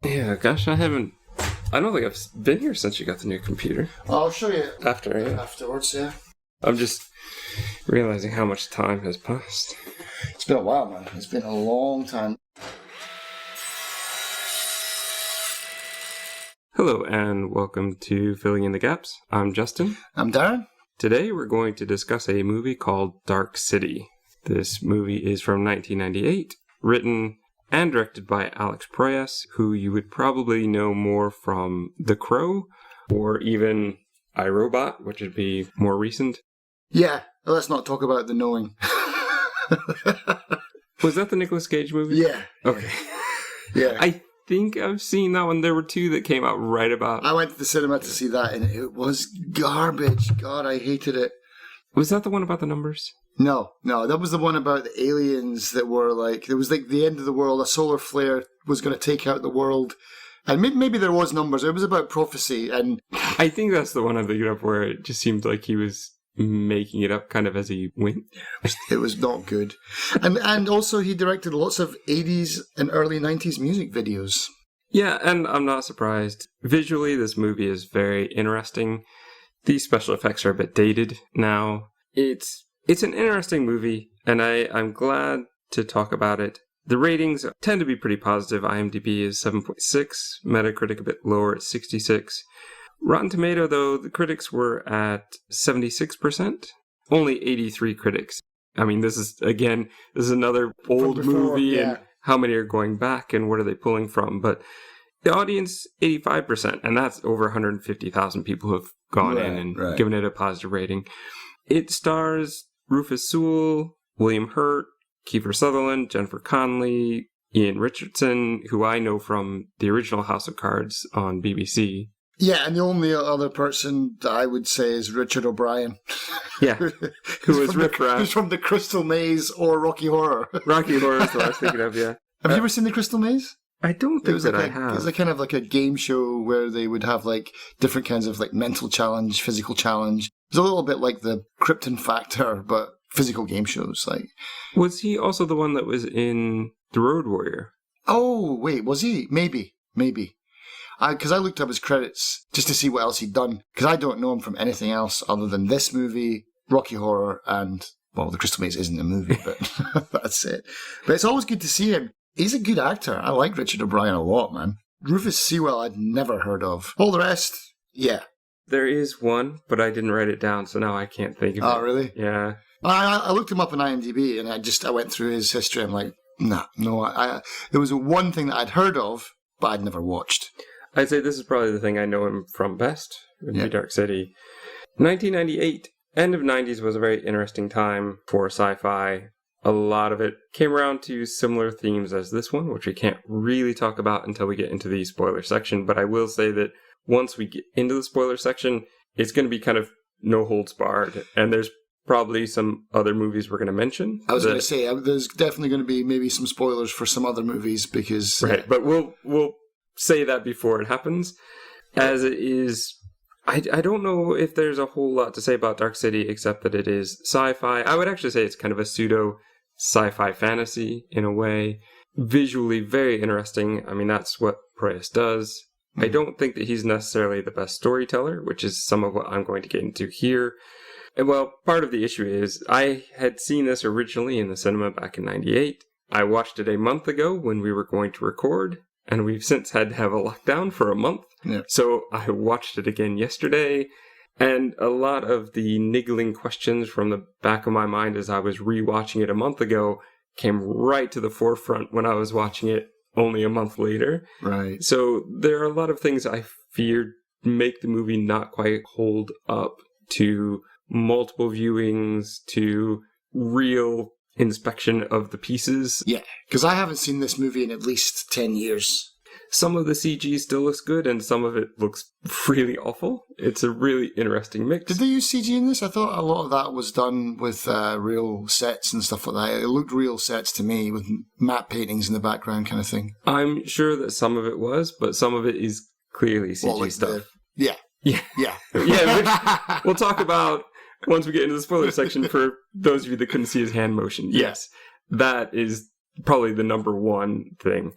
Yeah, gosh, I don't think I've been here since you got the new computer. I'll show you Afterwards, yeah. I'm just realizing how much time has passed. It's been a while, man. It's been a long time. Hello, and welcome to Filling in the Gaps. I'm Justin. I'm Darren. Today we're going to discuss a movie called Dark City. This movie is from 1998, written and directed by Alex Proyas, who you would probably know more from The Crow, or even iRobot, which would be more recent. Yeah, let's not talk about The Knowing. Was that the Nicolas Cage movie? Yeah. Okay. Yeah. I think I've seen that one. There were two that came out right about... I went to the cinema to see that, and it was garbage. God, I hated it. Was that the one about the numbers? No, that was the one about the aliens that were like, it was like the end of the world, a solar flare was going to take out the world, and maybe there was numbers, it was about prophecy, and... I think that's the one I'm thinking of where it just seemed like he was making it up kind of as he went. It was not good. And also he directed lots of 80s and early 90s music videos. Yeah, and I'm not surprised. Visually, this movie is very interesting. These special effects are a bit dated now. It's an interesting movie, and I'm glad to talk about it. The ratings tend to be pretty positive. IMDb is 7.6, Metacritic a bit lower at 66. Rotten Tomato, though, the critics were at 76%. Only 83 critics. I mean, this is another old movie, yeah. And how many are going back, and what are they pulling from? But the audience, 85%, and that's over 150,000 people who have gone in and given it a positive rating. It stars Rufus Sewell, William Hurt, Kiefer Sutherland, Jennifer Connelly, Ian Richardson, who I know from the original House of Cards on BBC. Yeah, and the only other person that I would say is Richard O'Brien. Yeah, who was Riff Raff. Who's from The Crystal Maze or Rocky Horror. Rocky Horror is what I was thinking of, yeah. Have you ever seen The Crystal Maze? I don't think that I have. It was kind of like a game show where they would have like different kinds of like mental challenge, physical challenge. It was a little bit like the Krypton Factor, but physical game shows. Like, was he also the one that was in The Road Warrior? Oh, wait, was he? Maybe. Because I looked up his credits just to see what else he'd done. Because I don't know him from anything else other than this movie, Rocky Horror, and, well, The Crystal Maze isn't a movie, but that's it. But it's always good to see him. He's a good actor. I like Richard O'Brien a lot, man. Rufus Sewell I'd never heard of. All the rest, yeah. There is one, but I didn't write it down, so now I can't think of it. Oh, really? Yeah. I looked him up on IMDb, and I went through his history. I'm like, no. There was one thing that I'd heard of, but I'd never watched. I'd say this is probably the thing I know him from best, would be Dark City. 1998, end of 90s was a very interesting time for sci-fi. A lot of it came around to similar themes as this one, which we can't really talk about until we get into the spoiler section. But I will say that once we get into the spoiler section, it's going to be kind of no holds barred. And there's probably some other movies we're going to mention. I was going to say, there's definitely going to be maybe some spoilers for some other movies because... Right, but we'll say that before it happens. As it is... I don't know if there's a whole lot to say about Dark City except that it is sci-fi. I would actually say it's kind of a pseudo sci-fi fantasy in a way. Visually very interesting. I mean, that's what Proyas does. I don't think that he's necessarily the best storyteller, which is some of what I'm going to get into here. And well, part of the issue is I had seen this originally in the cinema back in 98. I watched it a month ago when we were going to record, and we've since had to have a lockdown for a month. Yeah. So I watched it again yesterday. And a lot of the niggling questions from the back of my mind as I was rewatching it a month ago came right to the forefront when I was watching it only a month later. Right. So there are a lot of things I feared make the movie not quite hold up to multiple viewings, to real inspection of the pieces. Yeah, because I haven't seen this movie in at least 10 years. Some of the CG still looks good, and some of it looks really awful. It's a really interesting mix. Did they use CG in this? I thought a lot of that was done with real sets and stuff like that. It looked real sets to me, with matte paintings in the background kind of thing. I'm sure that some of it was, but some of it is clearly CG stuff. Yeah. Yeah, which we'll talk about once we get into the spoiler section for those of you that couldn't see his hand motion. Yes, that is probably the number one thing.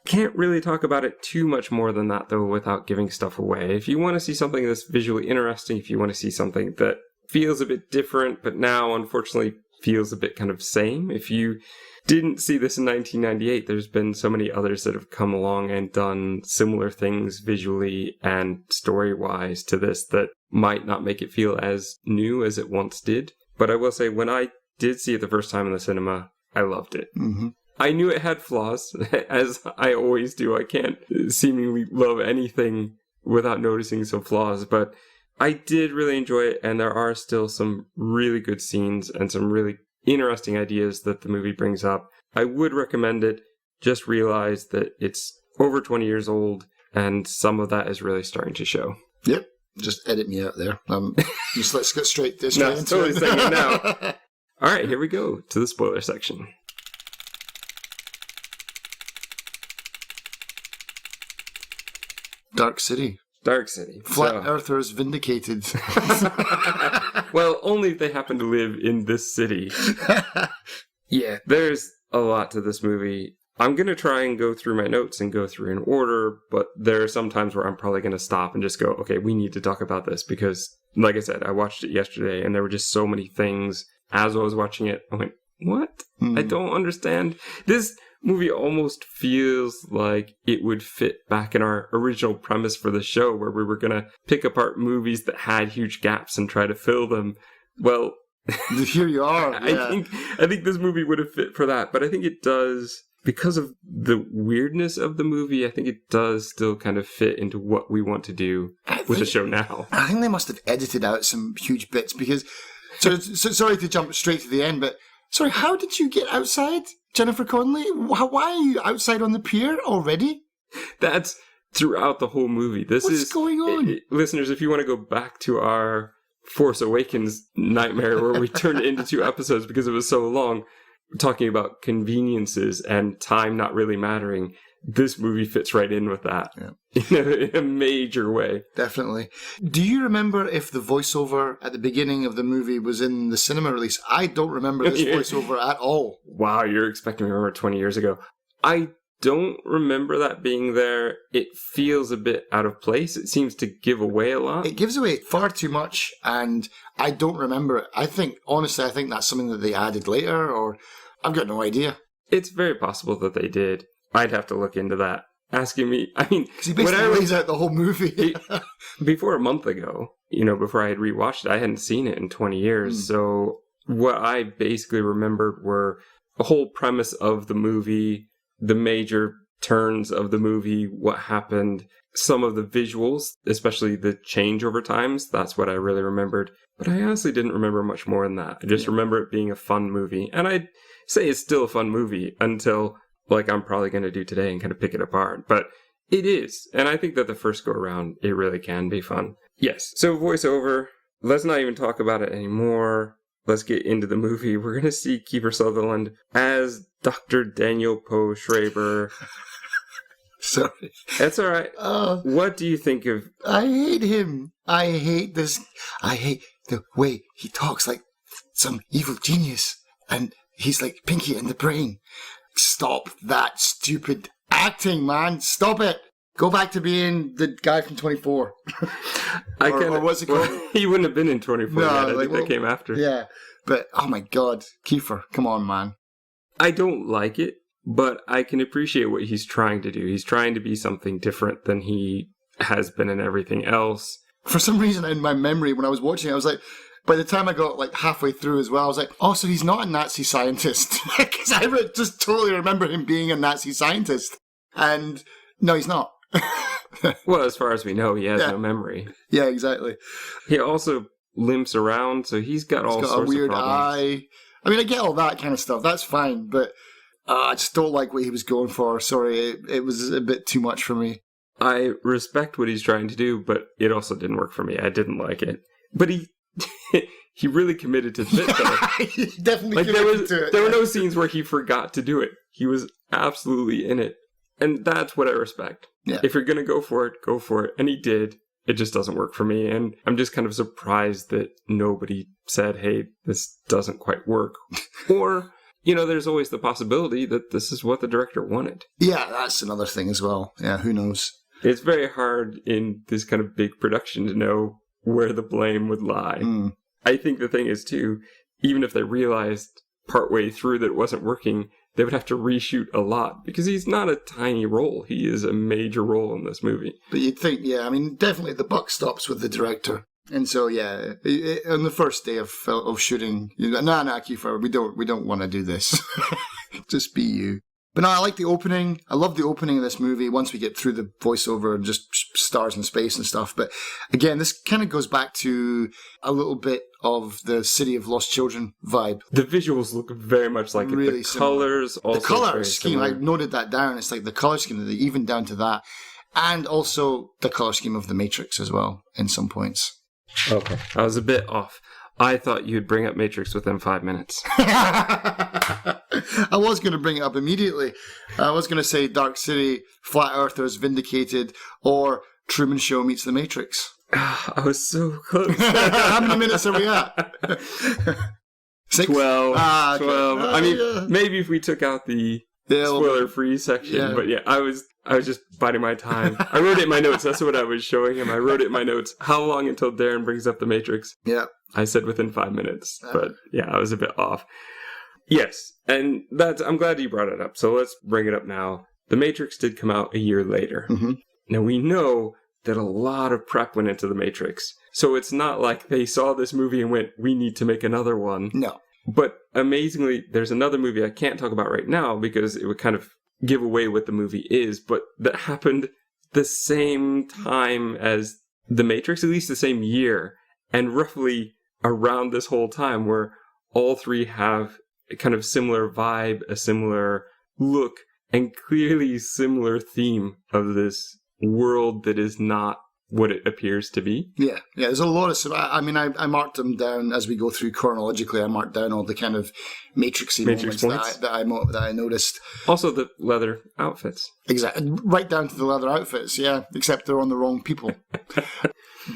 Can't really talk about it too much more than that, though, without giving stuff away. If you want to see something that's visually interesting, if you want to see something that feels a bit different, but now, unfortunately, feels a bit kind of same, if you didn't see this in 1998, there's been so many others that have come along and done similar things visually and story-wise to this that might not make it feel as new as it once did. But I will say, when I did see it the first time in the cinema, I loved it. Mm-hmm. I knew it had flaws, as I always do. I can't seemingly love anything without noticing some flaws, but I did really enjoy it, and there are still some really good scenes and some really interesting ideas that the movie brings up. I would recommend it. Just realize that it's over 20 years old, and some of that is really starting to show. Yep. Just edit me out there. Just let's get straight into totally it. saying it now. All right, here we go to the spoiler section. Dark City. Dark City. Flat Earthers vindicated. Well, only if they happen to live in this city. Yeah, there's a lot to this movie. I'm going to try and go through my notes and go through in order, but there are some times where I'm probably going to stop and just go, okay, we need to talk about this because, like I said, I watched it yesterday and there were just so many things as I was watching it. I went, what? I don't understand. This movie almost feels like it would fit back in our original premise for the show where we were going to pick apart movies that had huge gaps and try to fill them. Well, here you are. Yeah. I think this movie would have fit for that, but I think it does, because of the weirdness of the movie, I think it does still kind of fit into what we want to do with the show now. I think they must have edited out some huge bits because, so sorry to jump straight to the end, but sorry, how did you get outside, Jennifer Connelly? Why are you outside on the pier already? That's throughout the whole movie. What's going on? Listeners, if you want to go back to our Force Awakens nightmare where we turned it into 2 episodes because it was so long, talking about conveniences and time not really mattering, this movie fits right in with that in a major way. Definitely. Do you remember if the voiceover at the beginning of the movie was in the cinema release? I don't remember this voiceover at all. Wow, you're expecting me to remember 20 years ago. I don't remember that being there. It feels a bit out of place. It seems to give away a lot. It gives away far too much, and I don't remember it. I think that's something that they added later, or I've got no idea. It's very possible that they did. I'd have to look into that. Asking me, I mean, because he basically lays out the whole movie. Before a month ago, before I had rewatched it, I hadn't seen it in 20 years. So what I basically remembered were the whole premise of the movie, the major turns of the movie, what happened, some of the visuals, especially the changeover times. That's what I really remembered. But I honestly didn't remember much more than that. I just remember it being a fun movie. And I'd say it's still a fun movie until, like I'm probably going to do today and kind of pick it apart. But it is. And I think that the first go around, it really can be fun. Yes. So voiceover, let's not even talk about it anymore. Let's get into the movie. We're going to see Kiefer Sutherland as Dr. Daniel Poe Schreiber. Sorry. That's all right. What do you think of... I hate him. I hate this. I hate the way he talks like some evil genius. And he's like Pinky in the Brain. Stop that stupid acting, man. Stop it. Go back to being the guy from 24. or what's it called? Well, he wouldn't have been in 24 yet. I think that came after. Yeah. But, oh my God. Kiefer, come on, man. I don't like it, but I can appreciate what he's trying to do. He's trying to be something different than he has been in everything else. For some reason, in my memory, when I was watching it, I was like, by the time I got like halfway through as well, I was like, oh, so he's not a Nazi scientist. Because I just totally remember him being a Nazi scientist. And no, he's not. Well, as far as we know, he has no memory. Yeah, exactly. He also limps around, so he's got all sorts of problems. He's got a weird eye. I mean, I get all that kind of stuff. That's fine. But I just don't like what he was going for. Sorry, it was a bit too much for me. I respect what he's trying to do, but it also didn't work for me. I didn't like it. But he really committed to the bit, though. He definitely committed to it. There were no scenes where he forgot to do it. He was absolutely in it. And that's what I respect. Yeah. If you're going to go for it, go for it. And he did. It just doesn't work for me. And I'm just kind of surprised that nobody said, hey, this doesn't quite work. Or there's always the possibility that this is what the director wanted. Yeah, that's another thing as well. Yeah, who knows? It's very hard in this kind of big production to know where the blame would lie. Mm. I think the thing is, too, even if they realized partway through that it wasn't working, they would have to reshoot a lot because he's not a tiny role. He is a major role in this movie. But you'd think, yeah, I mean, definitely the buck stops with the director. And so, yeah, on the first day of shooting, no, Kiefer, we don't want to do this. Just be you. But no, I like the opening. I love the opening of this movie once we get through the voiceover and just stars in space and stuff. But again, this kind of goes back to a little bit of the City of Lost Children vibe. The visuals look very much like really it. The colors also. The color scheme, I noted that down. It's like the color scheme, even down to that. And also the color scheme of The Matrix as well, in some points. Okay. I was a bit off. I thought you'd bring up Matrix within 5 minutes. I was going to bring it up immediately. I was going to say Dark City, Flat Earthers Vindicated, or Truman Show meets The Matrix. I was so close. How many minutes are we at? 6? 12. 12. I mean, yeah. Maybe if we took out the spoiler-free section, yeah. But yeah, I was just biding my time. I wrote it in my notes. That's what I was showing him. I wrote it in my notes. How long until Darren brings up The Matrix? Yeah. I said within 5 minutes, but yeah, I was a bit off. Yes, and I'm glad you brought it up. So let's bring it up now. The Matrix did come out a year later. Mm-hmm. Now we know that a lot of prep went into The Matrix. So it's not like they saw this movie and went, we need to make another one. No. But amazingly, there's another movie I can't talk about right now because it would kind of give away what the movie is, but that happened the same time as The Matrix, at least the same year, and roughly around this whole time, where all three have a kind of similar vibe, a similar look, and clearly similar theme of this world that is not what it appears to be. Yeah, there's a lot of... I mean, I marked them down as we go through chronologically. I marked down all the kind of Matrix-y moments that I noticed. Also the leather outfits. Exactly. Right down to the leather outfits, yeah, except they're on the wrong people.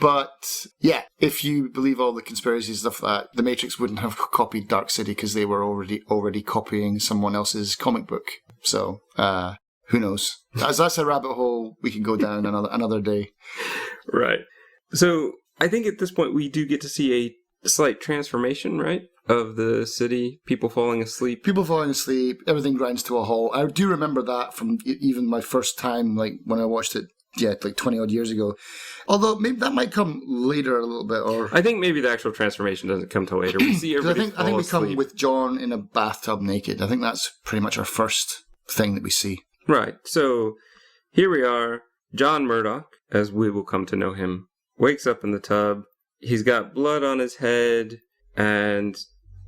But, yeah, if you believe all the conspiracy stuff, that The Matrix wouldn't have copied Dark City because they were already copying someone else's comic book. So, who knows? That's a rabbit hole we can go down another day. Right. So, I think at this point we do get to see a slight transformation, right? Of the city, people falling asleep. People falling asleep, everything grinds to a halt. I do remember that from even my first time, like when I watched it. Yeah, like 20 odd years ago. Although maybe that might come later a little bit. Or I think maybe the actual transformation doesn't come till later. We see everybody I think we come with John in a bathtub naked. I think that's pretty much our first thing that we see. Right. So here we are. John Murdoch, as we will come to know him, wakes up in the tub. He's got blood on his head and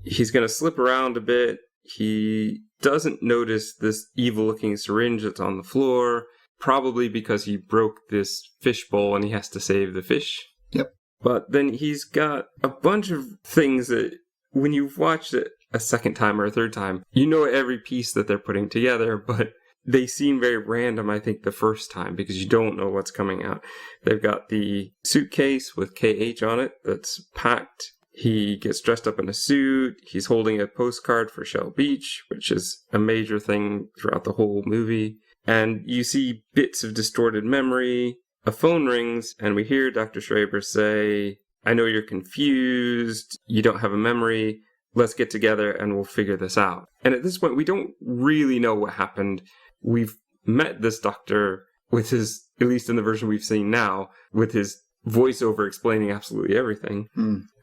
he's going to slip around a bit. He doesn't notice this evil-looking syringe that's on the floor. Probably because he broke this fish bowl and he has to save the fish. Yep. But then he's got a bunch of things that when you've watched it a second time or a third time, you know every piece that they're putting together, but they seem very random, I think, the first time because you don't know what's coming out. They've got the suitcase with KH on it that's packed. He gets dressed up in a suit. He's holding a postcard for Shell Beach, which is a major thing throughout the whole movie. And you see bits of distorted memory. A phone rings, and we hear Dr. Schreiber say, I know you're confused. You don't have a memory. Let's get together, and we'll figure this out. And at this point, we don't really know what happened. We've met this doctor with his, at least in the version we've seen now, with his voiceover explaining absolutely everything.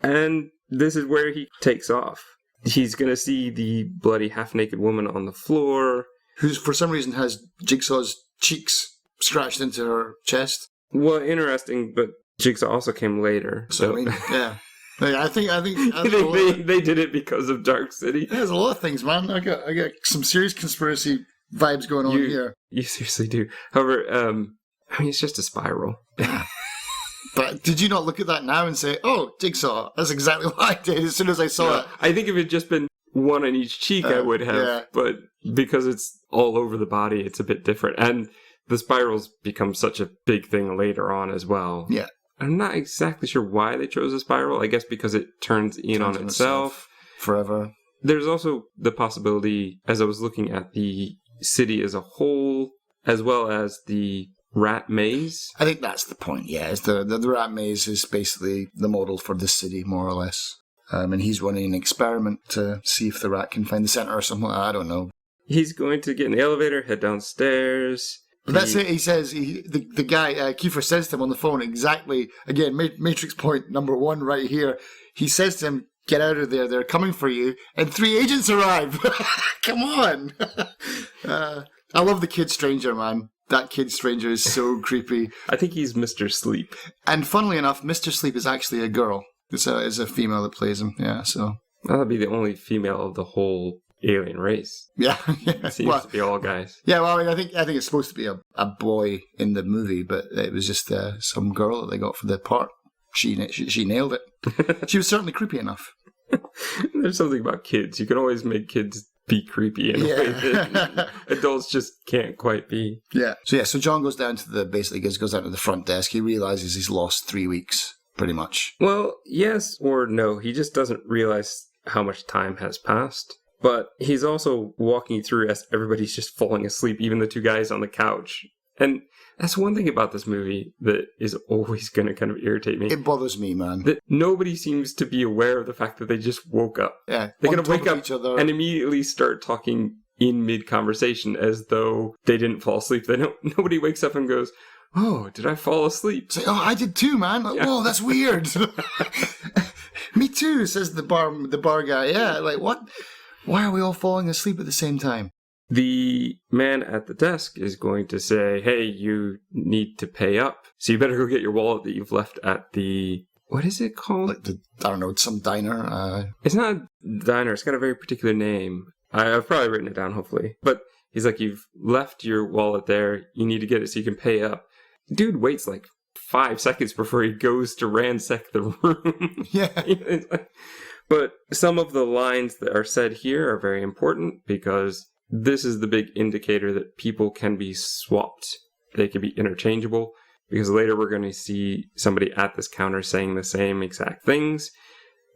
And this is where he takes off. He's going to see the bloody half-naked woman on the floor, who for some reason has Jigsaw's cheeks scratched into her chest. Well, interesting, but Jigsaw also came later. So I mean, yeah. I think they did it because of Dark City. There's a lot of things, man. I got some serious conspiracy vibes going on here. You seriously do. However, I mean, it's just a spiral. But did you not look at that now and say, "Oh, Jigsaw"? That's exactly what I did as soon as I saw it. I think if it had just been one on each cheek, I would have. Yeah. But because it's all over the body, it's a bit different. And the spirals become such a big thing later on as well. Yeah. I'm not exactly sure why they chose a spiral. I guess because it turns in on itself. Forever. there's also the possibility, as I was looking at the city as a whole, as well as the rat maze. I think that's the point, yeah. Is the rat maze is basically the model for this city, more or less. And he's running an experiment to see if the rat can find the center or something like that. I don't know. He's going to get in the elevator, head downstairs. But that's it. He says, the guy, Kiefer says to him on the phone exactly, again, Matrix point number 1 right here. He says to him, get out of there, they're coming for you. And 3 agents arrive. Come on. I love the kid stranger, man. That kid stranger is so creepy. I think he's Mr. Sleep. And funnily enough, Mr. Sleep is actually a girl. It's a female that plays him, yeah, so. That'll be the only female of the whole alien race. Yeah. It seems to be all guys. Yeah, well, I think it's supposed to be a boy in the movie, but it was just some girl that they got for the part. She nailed it. She was certainly creepy enough. There's something about kids. You can always make kids be creepy in a way that adults just can't quite be. Yeah. So John goes down to basically goes down to the front desk. He realizes he's lost 3 weeks, pretty much. Well, yes or no. He just doesn't realize how much time has passed. But he's also walking through as everybody's just falling asleep, even the 2 guys on the couch. And that's one thing about this movie that is always going to kind of irritate me. It bothers me, man. That nobody seems to be aware of the fact that they just woke up. Yeah. They're going to wake up and immediately start talking in mid-conversation as though they didn't fall asleep. Nobody wakes up and goes, oh, did I fall asleep? It's like, oh, I did too, man. Like, whoa, that's weird. Me too, says the bar guy. Yeah, like, what? Why are we all falling asleep at the same time? The man at the desk is going to say, hey, you need to pay up. So you better go get your wallet that you've left at the... What is it called? Like I don't know, some diner. It's not a diner. It's got a very particular name. I've probably written it down, hopefully. But he's like, you've left your wallet there. You need to get it so you can pay up. Dude waits like 5 seconds before he goes to ransack the room. Yeah. But some of the lines that are said here are very important because this is the big indicator that people can be swapped. They can be interchangeable because later we're going to see somebody at this counter saying the same exact things.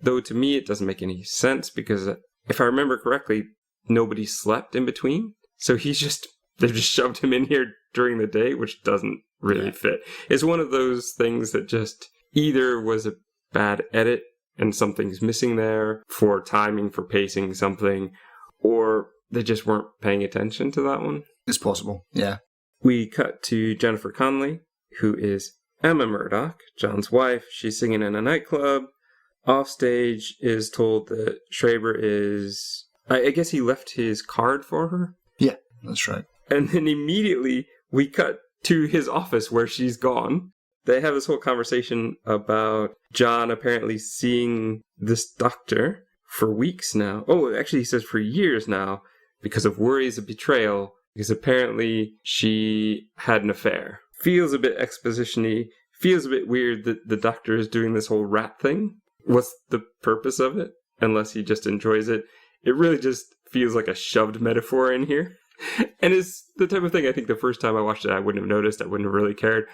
Though to me, it doesn't make any sense because if I remember correctly, nobody slept in between. So they've just shoved him in here during the day, which doesn't really fit. It's one of those things that just either was a bad edit and something's missing there for timing, for pacing something, or they just weren't paying attention to that one. It's possible, yeah. We cut to Jennifer Connelly, who is Emma Murdoch, John's wife. She's singing in a nightclub. Offstage is told that Schreiber is... I guess he left his card for her? Yeah, that's right. And then immediately we cut to his office where she's gone. They have this whole conversation about John apparently seeing this doctor for weeks now. Oh, actually he says for years now because of worries of betrayal, because apparently she had an affair. Feels a bit exposition-y, feels a bit weird that the doctor is doing this whole rat thing. What's the purpose of it? Unless he just enjoys it. It really just feels like a shoved metaphor in here. And it's the type of thing I think the first time I watched it I wouldn't have noticed, I wouldn't have really cared.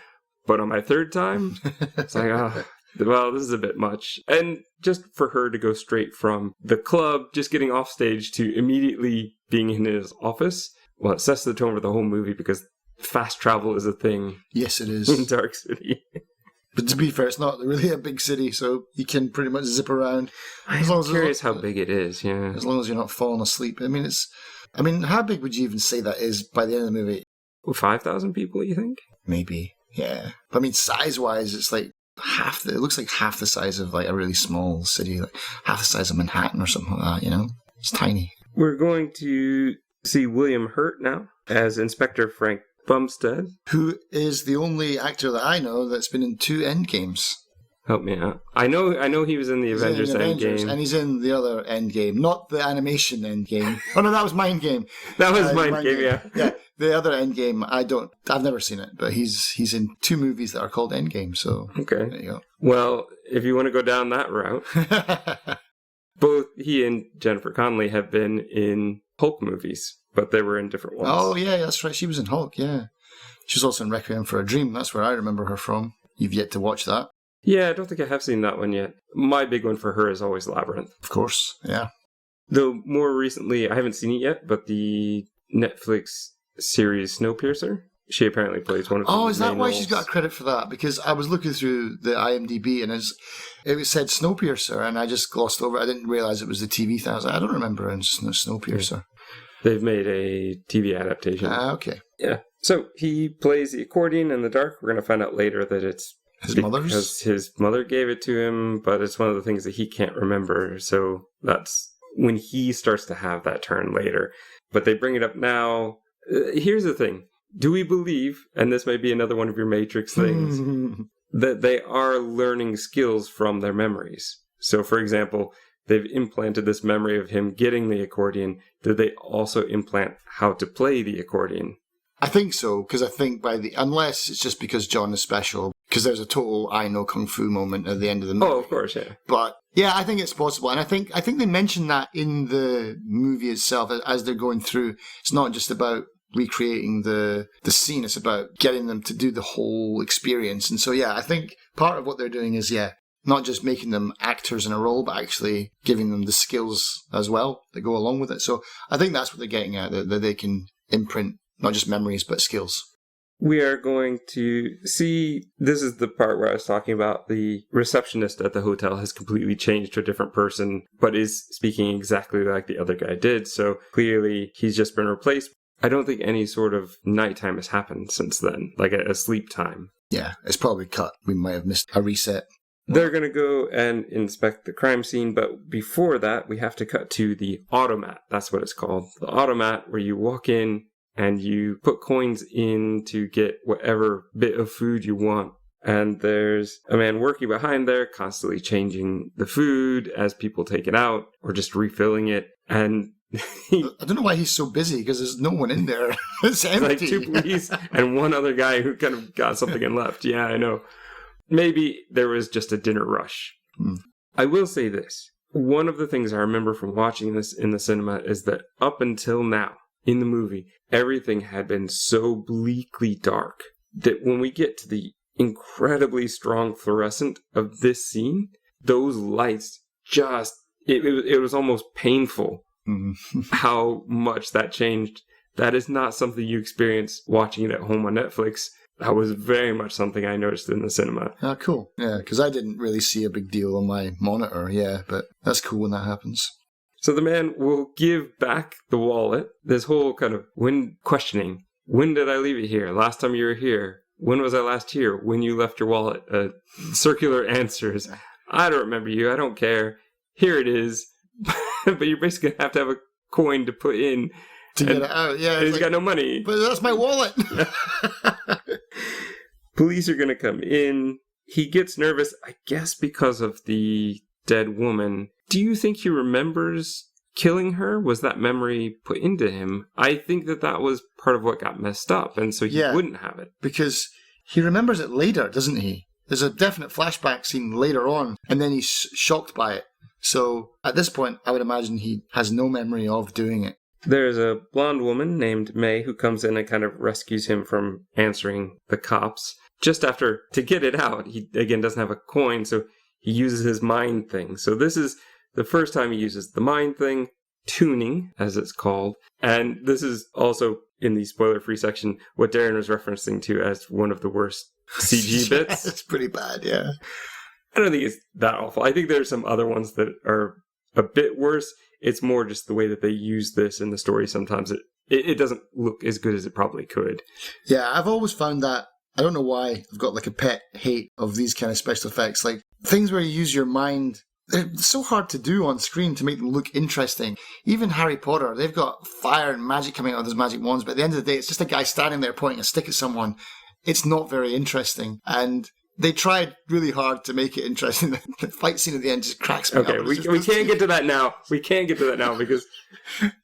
But on my third time, it's like, well, this is a bit much. And just for her to go straight from the club, just getting off stage to immediately being in his office, well, it sets the tone for the whole movie because fast travel is a thing. Yes, it is. In Dark City. But to be fair, it's not really a big city, so you can pretty much zip around. I'm curious how big it is, yeah. As long as you're not falling asleep. I mean, how big would you even say that is by the end of the movie? 5,000 people, you think? Maybe. Yeah. But I mean, size-wise, it's like it looks like half the size of like a really small city, like half the size of Manhattan or something like that, you know? It's tiny. We're going to see William Hurt now as Inspector Frank Bumstead. Who is the only actor that I know that's been in 2 Endgames. Help me out. I know he was in the Avengers Endgame. And he's in the other Endgame, not the animation Endgame. Oh no, that was Mind Game. That was Mind Game, yeah. Yeah, the other Endgame, I've never seen it, but he's in 2 movies that are called Endgame, so okay. There you go. Well, if you want to go down that route, both he and Jennifer Connelly have been in Hulk movies, but they were in different ones. Oh yeah, that's right. She was in Hulk, yeah. She was also in Requiem for a Dream. That's where I remember her from. You've yet to watch that. Yeah, I don't think I have seen that one yet. My big one for her is always Labyrinth. Of course, yeah. Though more recently, I haven't seen it yet, but the Netflix series Snowpiercer, she apparently plays one of the Oh, is that main why roles. she's got credit for that? Because I was looking through the IMDb and it said Snowpiercer, and I just glossed over it. I didn't realize it was the TV thing. I was like, I don't remember Snowpiercer. They've made a TV adaptation. Okay. Yeah. So he plays the accordion in the dark. We're going to find out later that it's His mother's? because his mother gave it to him, but it's one of the things that he can't remember. So that's when he starts to have that turn later. But they bring it up now. Here's the thing. Do we believe, and this may be another one of your Matrix things, that they are learning skills from their memories? So, for example, they've implanted this memory of him getting the accordion. Did they also implant how to play the accordion? I think so, because I think unless it's just because John is special, because there's a total I know Kung Fu moment at the end of the movie. Oh, of course, yeah. But yeah, I think it's possible. And I think they mentioned that in the movie itself as they're going through. It's not just about recreating the scene, it's about getting them to do the whole experience. And so, yeah, I think part of what they're doing is, not just making them actors in a role, but actually giving them the skills as well that go along with it. So I think that's what they're getting at, that they can imprint not just memories, but skills. We are going to see, this is the part where I was talking about the receptionist at the hotel has completely changed to a different person, but is speaking exactly like the other guy did. So clearly he's just been replaced. I don't think any sort of nighttime has happened since then, like a sleep time. Yeah, it's probably cut. We might have missed a reset. They're going to go and inspect the crime scene, but before that, we have to cut to the automat. That's what it's called. The automat, where you walk in and you put coins in to get whatever bit of food you want. And there's a man working behind there, constantly changing the food as people take it out or just refilling it. And I don't know why he's so busy, because there's no one in there. It's empty. like 2 police and one other guy who kind of got something and left. Yeah, I know. Maybe there was just a dinner rush. I will say this. One of the things I remember from watching this in the cinema is that up until now, in the movie, everything had been so bleakly dark that when we get to the incredibly strong fluorescent of this scene, those lights just, it was almost painful how much that changed. That is not something you experience watching it at home on Netflix. That was very much something I noticed in the cinema. Ah, cool. Yeah, because I didn't really see a big deal on my monitor, but that's cool when that happens. So the man will give back the wallet. This whole kind of questioning. When did I leave it here? Last time you were here. When was I last here? When you left your wallet? Circular answers. I don't remember you. I don't care. Here it is. But you're basically going to have a coin to put in. To get it out, yeah. He's got no money. But that's my wallet. Police are going to come in. He gets nervous, I guess, because of the dead woman. Do you think he remembers killing her? Was that memory put into him? I think that was part of what got messed up, and so he wouldn't have it. Because he remembers it later, doesn't he? There's a definite flashback scene later on, and then he's shocked by it. So at this point, I would imagine he has no memory of doing it. There's a blonde woman named May who comes in and kind of rescues him from answering the cops. Just after, to get it out, he again doesn't have a coin, so he uses his mind thing. So this is the first time he uses the mind thing, tuning, as it's called. And this is also, in the spoiler-free section, what Darren was referencing to as one of the worst CG bits. It's pretty bad, yeah. I don't think it's that awful. I think there's some other ones that are a bit worse. It's more just the way that they use this in the story. Sometimes it doesn't look as good as it probably could. Yeah, I've always found that, I don't know why, I've got like a pet hate of these kind of special effects. Like things where you use your mind, they're so hard to do on screen to make them look interesting. Even Harry Potter, they've got fire and magic coming out of those magic wands, but at the end of the day, it's just a guy standing there pointing a stick at someone. It's not very interesting. And they tried really hard to make it interesting. The fight scene at the end just cracks me up. Okay, we can't get to that now. We can't get to that now because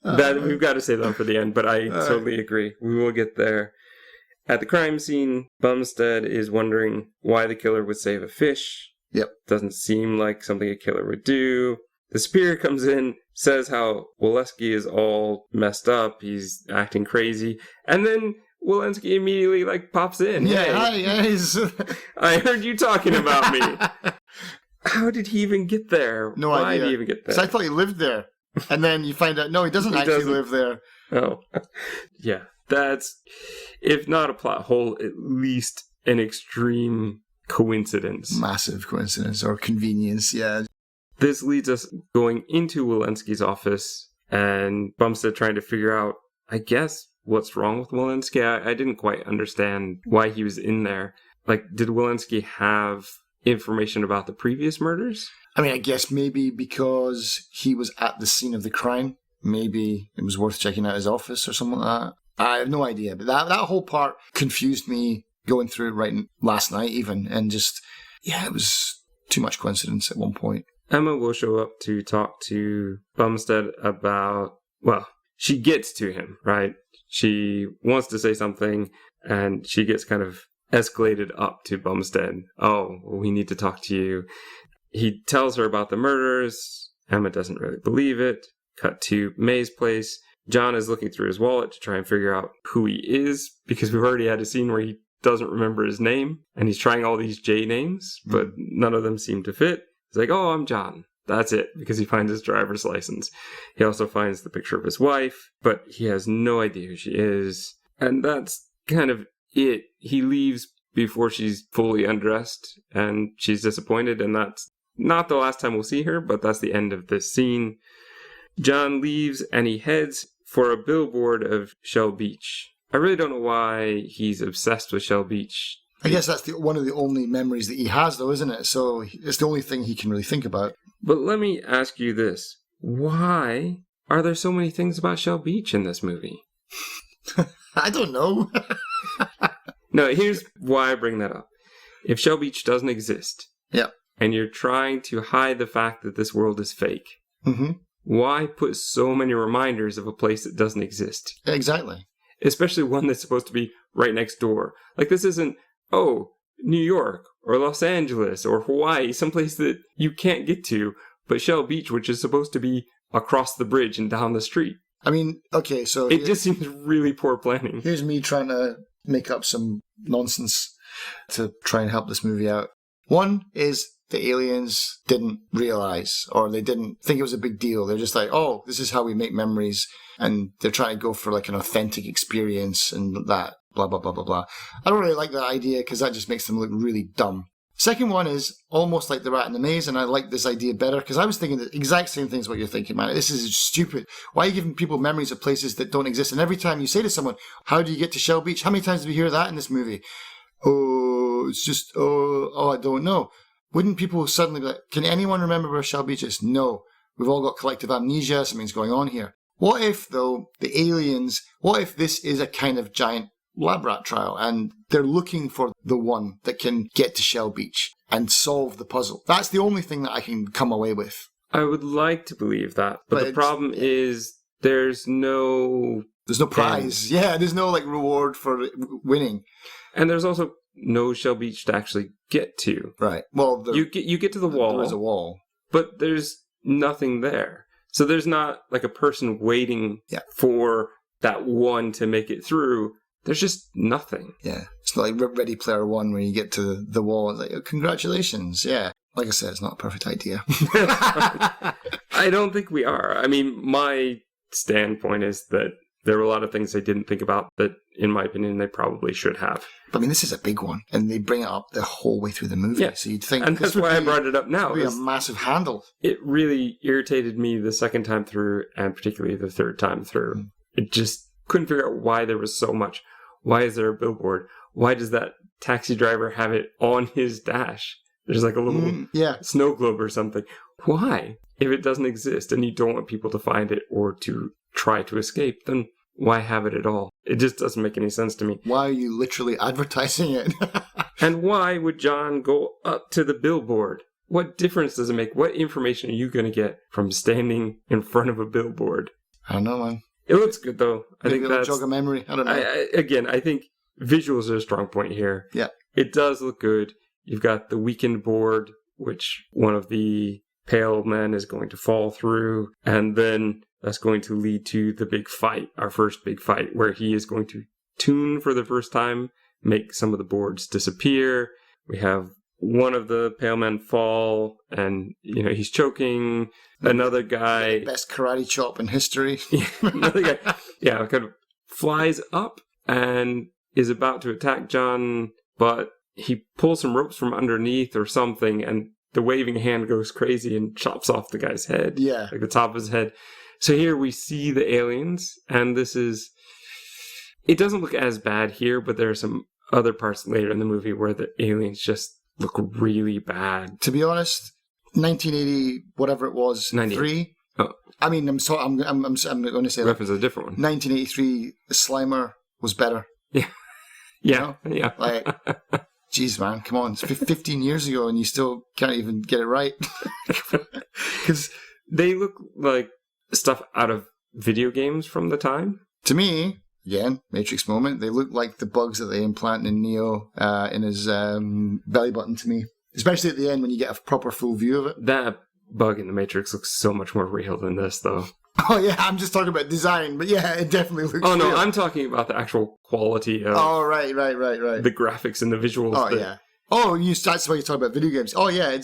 we've got to save that for the end. But I totally agree. We will get there. At the crime scene, Bumstead is wondering why the killer would save a fish. Yep. Doesn't seem like something a killer would do. The superior comes in, says how Walensky is all messed up. He's acting crazy. And then Walensky immediately pops in. Yeah, hi guys. I heard you talking about me. How did he even get there? No Why idea. did he even get there? So I thought he lived there. And then you find out, no, he doesn't actually live there. Oh. Yeah. That's, if not a plot hole, at least an extreme coincidence. Massive coincidence or convenience, yeah. This leads us going into Walensky's office and Bumstead trying to figure out, I guess, what's wrong with Walensky. I didn't quite understand why he was in there. Like, did Walensky have information about the previous murders? I mean, I guess maybe because he was at the scene of the crime. Maybe it was worth checking out his office or something like that. I have no idea. But that whole part confused me going through it right last night even. And just, yeah, it was too much coincidence at one point. Emma will show up to talk to Bumstead about, well, she gets to him, right? She wants to say something and she gets kind of escalated up to Bumstead. Oh, we need to talk to you. He tells her about the murders. Emma doesn't really believe it. Cut to May's place. John is looking through his wallet to try and figure out who he is, because we've already had a scene where he doesn't remember his name, and he's trying all these J names, but none of them seem to fit. He's like, oh, I'm John. That's it, because he finds his driver's license. He also finds the picture of his wife, but he has no idea who she is. And that's kind of it. He leaves before she's fully undressed, and she's disappointed, and that's not the last time we'll see her, but that's the end of this scene. John leaves, and he heads for a billboard of Shell Beach. I really don't know why he's obsessed with Shell Beach. I guess that's one of the only memories that he has, though, isn't it? So it's the only thing he can really think about. But let me ask you this. Why are there so many things about Shell Beach in this movie? I don't know. No, here's why I bring that up. If Shell Beach doesn't exist, and you're trying to hide the fact that this world is fake, why put so many reminders of a place that doesn't exist? Exactly. Especially one that's supposed to be right next door. Like, this isn't, oh, New York or Los Angeles or Hawaii, someplace that you can't get to, but Shell Beach, which is supposed to be across the bridge and down the street. I mean, okay, so... It just seems really poor planning. Here's me trying to make up some nonsense to try and help this movie out. One is the aliens didn't realize, or they didn't think it was a big deal. They're just like, oh, this is how we make memories, and they're trying to go for like an authentic experience and that, blah, blah, blah, blah, blah. I don't really like that idea because that just makes them look really dumb. Second one is almost like the rat in the maze, and I like this idea better because I was thinking the exact same thing as what you're thinking, man. This is stupid. Why are you giving people memories of places that don't exist? And every time you say to someone, how do you get to Shell Beach? How many times do we hear that in this movie? Oh, it's just, I don't know. Wouldn't people suddenly be like, can anyone remember where Shell Beach is? No. We've all got collective amnesia. Something's going on here. What if, though, the aliens, what if this is a kind of giant lab rat trial and they're looking for the one that can get to Shell Beach and solve the puzzle? That's the only thing that I can come away with. I would like to believe that, but the problem is there's no prize. Yeah, there's no like reward for winning. And there's also no Shell Beach to actually get to. Right. Well, you get to the wall. There is a wall. But there's nothing there. So there's not like a person waiting for that one to make it through. There's just nothing. Yeah. It's not like Ready Player One where you get to the wall. It's like, oh, congratulations. Yeah. Like I said, it's not a perfect idea. I don't think we are. I mean, my standpoint is that there were a lot of things they didn't think about that, in my opinion, they probably should have. But, I mean, this is a big one, and they bring it up the whole way through the movie. Yeah. So you'd think, and that's why I brought it up now. It would be a massive handle. It really irritated me the second time through, and particularly the third time through. It just couldn't figure out why there was so much. Why is there a billboard? Why does that taxi driver have it on his dash? There's like a little snow globe or something. Why? If it doesn't exist and you don't want people to find it or to try to escape, then why have it at all? It just doesn't make any sense to me. Why are you literally advertising it? And why would John go up to the billboard? What difference does it make? What information are you going to get from standing in front of a billboard? I don't know, man. It looks good, though. Maybe I think that's jog a memory. I don't know. I think visuals are a strong point here. Yeah. It does look good. You've got the weekend board, which one of the pale men is going to fall through, and then that's going to lead to the big fight, our first big fight, where he is going to tune for the first time, make some of the boards disappear. We have one of the pale men fall, and, he's choking. Another guy... Best karate chop in history. Another guy, kind of flies up and is about to attack John, but he pulls some ropes from underneath or something, and the waving hand goes crazy and chops off the guy's head. Yeah. Like the top of his head. So here we see the aliens, and this is... It doesn't look as bad here, but there are some other parts later in the movie where the aliens just look really bad. To be honest, 1980, whatever it was, 3. Oh. I mean, I'm going to say reference a different one. 1983, the Slimer was better. Yeah. Yeah. Yeah. Like, geez, man, come on. It's 15 years ago and you still can't even get it right. Because they look like stuff out of video games from the time. To me, again, Matrix moment, they look like the bugs that they implant in Neo in his belly button to me. Especially at the end when you get a proper full view of it. That bug in the Matrix looks so much more real than this, though. Oh, yeah, I'm just talking about design, but yeah, it definitely looks Oh, no, real. I'm talking about the actual quality of right. the graphics and the visuals. Oh, yeah. Oh, that's why you talk about video games. Oh, yeah,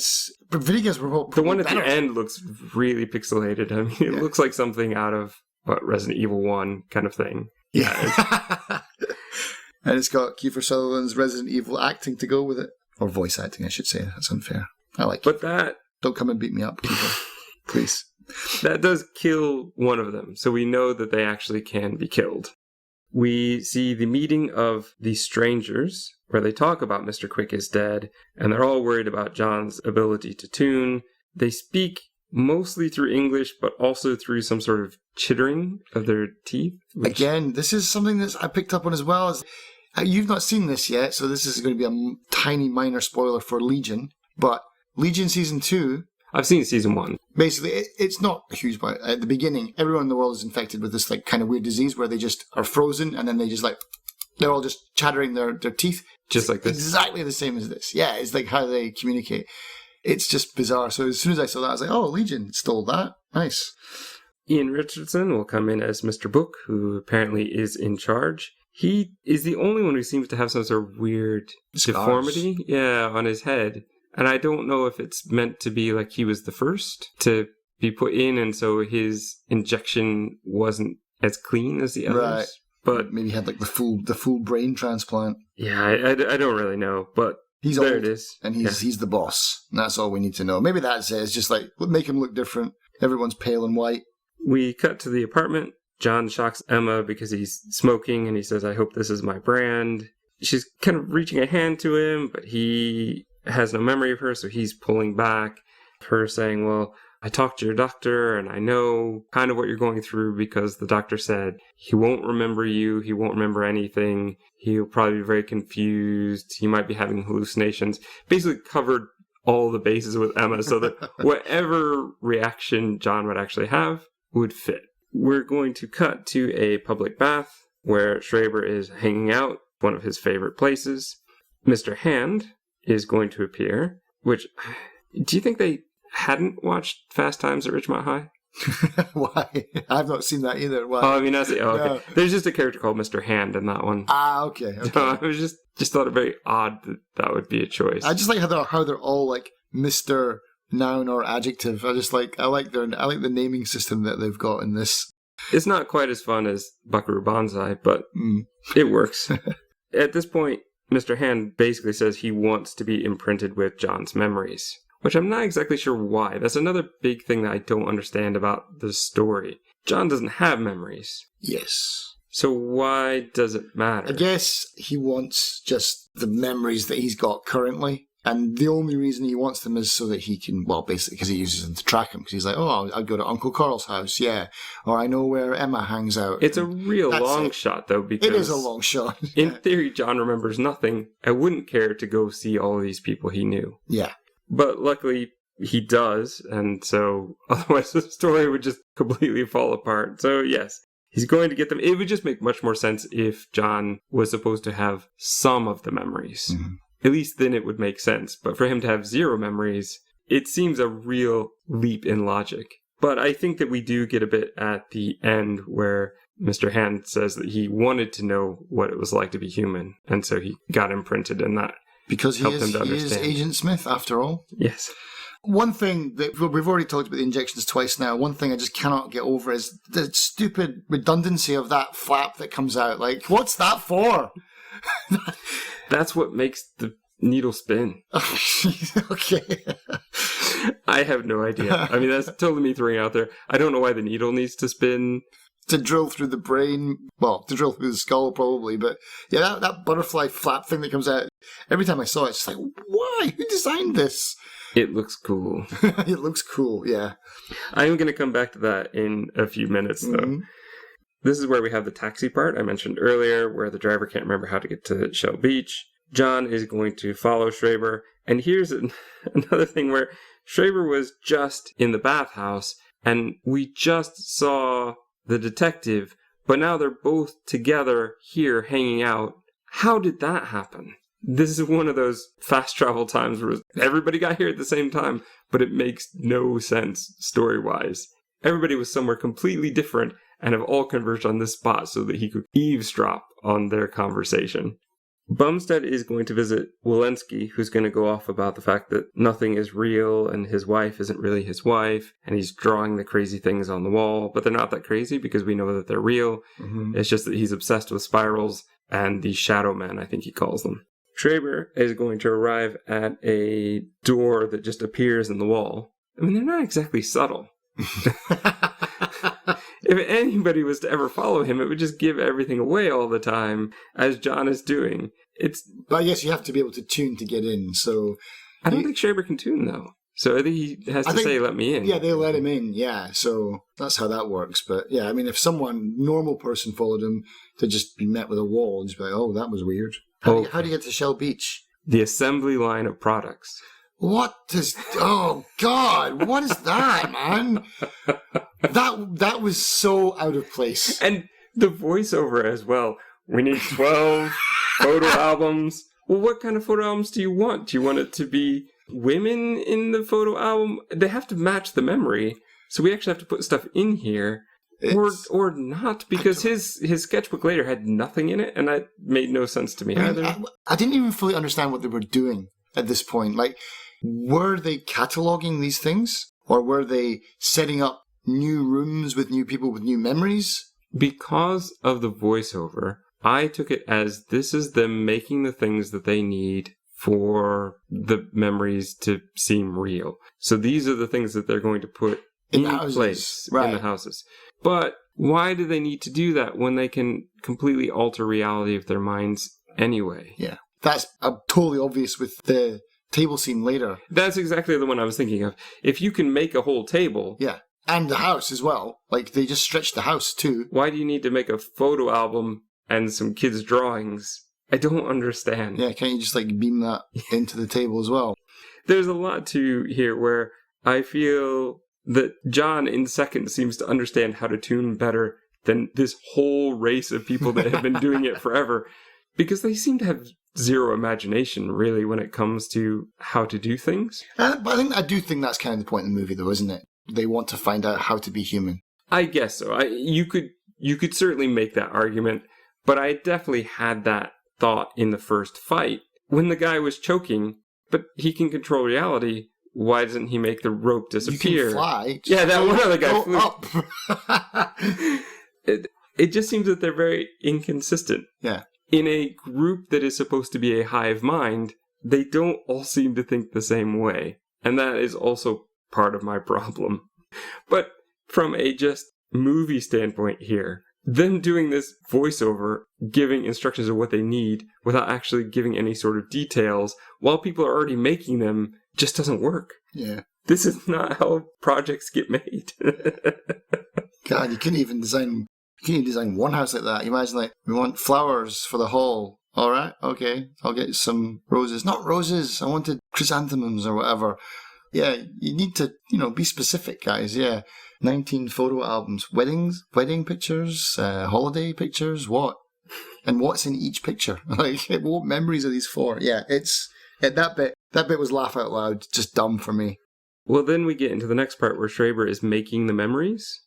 but video games were the one at better. the end looks really pixelated. I mean, it looks like something out of Resident Evil 1 kind of thing. Yeah. And it's got Kiefer Sutherland's Resident Evil acting to go with it. Or voice acting, I should say. That's unfair. I like it. But don't come and beat me up, Kiefer. Please. That does kill one of them, so we know that they actually can be killed. We see the meeting of the strangers, where they talk about Mr. Quick is dead, and they're all worried about John's ability to tune. They speak mostly through English, but also through some sort of chittering of their teeth. Again, this is something that I picked up on as well. You've not seen this yet, so this is going to be a tiny minor spoiler for Legion, but Legion Season 2... I've seen Season 1. Basically, it's not huge, but at the beginning, everyone in the world is infected with this like kind of weird disease where they just are frozen and then they just they're all just chattering their teeth. Just like this? Exactly the same as this. Yeah, it's like how they communicate. It's just bizarre. So as soon as I saw that, I was like, oh, Legion stole that. Nice. Ian Richardson will come in as Mr. Book, who apparently is in charge. He is the only one who seems to have some sort of weird deformity, on his head. And I don't know if it's meant to be like he was the first to be put in, and so his injection wasn't as clean as the others. Right. But maybe he had like the full brain transplant. Yeah, I don't really know, but he's there old, it is. And he's the boss. And that's all we need to know. Maybe that's it. It's just like, make him look different. Everyone's pale and white. We cut to the apartment. John shocks Emma because he's smoking, and he says, I hope this is my brand. She's kind of reaching a hand to him, but he has no memory of her, so he's pulling back. Her saying, well, I talked to your doctor, and I know kind of what you're going through because the doctor said he won't remember you, he won't remember anything, he'll probably be very confused, he might be having hallucinations. Basically covered all the bases with Emma so that whatever reaction John would actually have would fit. We're going to cut to a public bath where Schreiber is hanging out, one of his favorite places. Mr. Hand is going to appear, which, do you think they hadn't watched Fast Times at Ridgemont High? Why? I've not seen that either. Why? Oh, I mean, that's it. Oh, okay. No. There's just a character called Mr. Hand in that one. Ah, okay. So I was just thought it very odd that would be a choice. I just like how they're all like Mr. Noun or adjective. I like the naming system that they've got in this. It's not quite as fun as Buckaroo Banzai, but it works. At this point, Mr. Hand basically says he wants to be imprinted with John's memories, which I'm not exactly sure why. That's another big thing that I don't understand about the story. John doesn't have memories. Yes. So why does it matter? I guess he wants just the memories that he's got currently. And the only reason he wants them is so that he can, well, basically because he uses them to track him. Because he's like, oh, I'll go to Uncle Carl's house, yeah. Or I know where Emma hangs out. It's a real long shot, though, because... It is a long shot. In theory, John remembers nothing. I wouldn't care to go see all of these people he knew. Yeah. But luckily, he does, and so otherwise the story would just completely fall apart. So, yes, he's going to get them. It would just make much more sense if John was supposed to have some of the memories. Mm-hmm. At least then it would make sense. But for him to have zero memories, it seems a real leap in logic. But I think that we do get a bit at the end where Mr. Hand says that he wanted to know what it was like to be human. And so he got imprinted, and that Because helped him to he is understand. Agent Smith, after all. Yes. One thing that we've already talked about the injections twice now. One thing I just cannot get over is the stupid redundancy of that flap that comes out. Like, what's that for? That's what makes the needle spin. Okay. I have no idea. I mean, that's totally me throwing it out there. I don't know why the needle needs to spin. To drill through the brain. Well, to drill through the skull, probably. But yeah, that butterfly flap thing that comes out. Every time I saw it, it's just like, why? Who designed this? It looks cool. It looks cool, yeah. I'm going to come back to that in a few minutes, though. Mm-hmm. This is where we have the taxi part I mentioned earlier, where the driver can't remember how to get to Shell Beach. John is going to follow Schreiber. And here's another thing where Schreiber was just in the bathhouse, and we just saw the detective, but now they're both together here hanging out. How did that happen? This is one of those fast travel times where everybody got here at the same time, but it makes no sense story-wise. Everybody was somewhere completely different and have all converged on this spot so that he could eavesdrop on their conversation. Bumstead is going to visit Walensky, who's going to go off about the fact that nothing is real and his wife isn't really his wife, and he's drawing the crazy things on the wall, but they're not that crazy because we know that they're real. Mm-hmm. It's just that he's obsessed with spirals and the shadow men, I think he calls them. Schreiber is going to arrive at a door that just appears in the wall. I mean, they're not exactly subtle. If anybody was to ever follow him, it would just give everything away all the time, as John is doing. But I guess you have to be able to tune to get in, so... I don't think Schreiber can tune, though. So I think he has to say, let me in. Yeah, they let him in, yeah. So that's how that works. But yeah, I mean, if someone, normal person, followed him, to just be met with a wall and just be like, oh, that was weird. How do you get to Shell Beach? The assembly line of products. What does... Oh, God, what is that, man? That was so out of place. And the voiceover as well. We need 12 photo albums. Well, what kind of photo albums do you want? Do you want it to be women in the photo album? They have to match the memory. So we actually have to put stuff in here. Or not, because his sketchbook later had nothing in it, and that made no sense to me either. I didn't even fully understand what they were doing at this point. Like, were they cataloguing these things? Or were they setting up new rooms with new people with new memories? Because of the voiceover, I took it as this is them making the things that they need for the memories to seem real. So these are the things that they're going to put in place in the houses. But why do they need to do that when they can completely alter reality of their minds anyway? Yeah, that's totally obvious with the table scene later. That's exactly the one I was thinking of. If you can make a whole table... Yeah, and the house as well. Like, they just stretched the house too. Why do you need to make a photo album and some kids' drawings? I don't understand. Yeah, can't you just, like, beam that into the table as well? There's a lot to here where I feel that John in second seems to understand how to tune better than this whole race of people that have been doing it forever, because they seem to have zero imagination, really, when it comes to how to do things. But I do think that's kind of the point in the movie, though, isn't it? They want to find out how to be human. I guess so. You could certainly make that argument, but I definitely had that thought in the first fight when the guy was choking, but he can control reality. Why doesn't he make the rope disappear? You can fly. Yeah, that one other guy flew up. It just seems that they're very inconsistent. Yeah. In a group that is supposed to be a hive mind, they don't all seem to think the same way. And that is also part of my problem. But from a just movie standpoint here, them doing this voiceover, giving instructions of what they need without actually giving any sort of details, while people are already making them, just doesn't work. Yeah. This is not how projects get made. God, you couldn't even design one house like that. You imagine, like, we want flowers for the hall. All right, okay, I'll get some roses. Not roses, I wanted chrysanthemums or whatever. Yeah, you need to, be specific, guys, yeah. 19 photo albums, wedding pictures, holiday pictures, what? And what's in each picture? Like, what memories are these for? Yeah, that bit was laugh out loud, just dumb for me. Well, then we get into the next part where Schreiber is making the memories.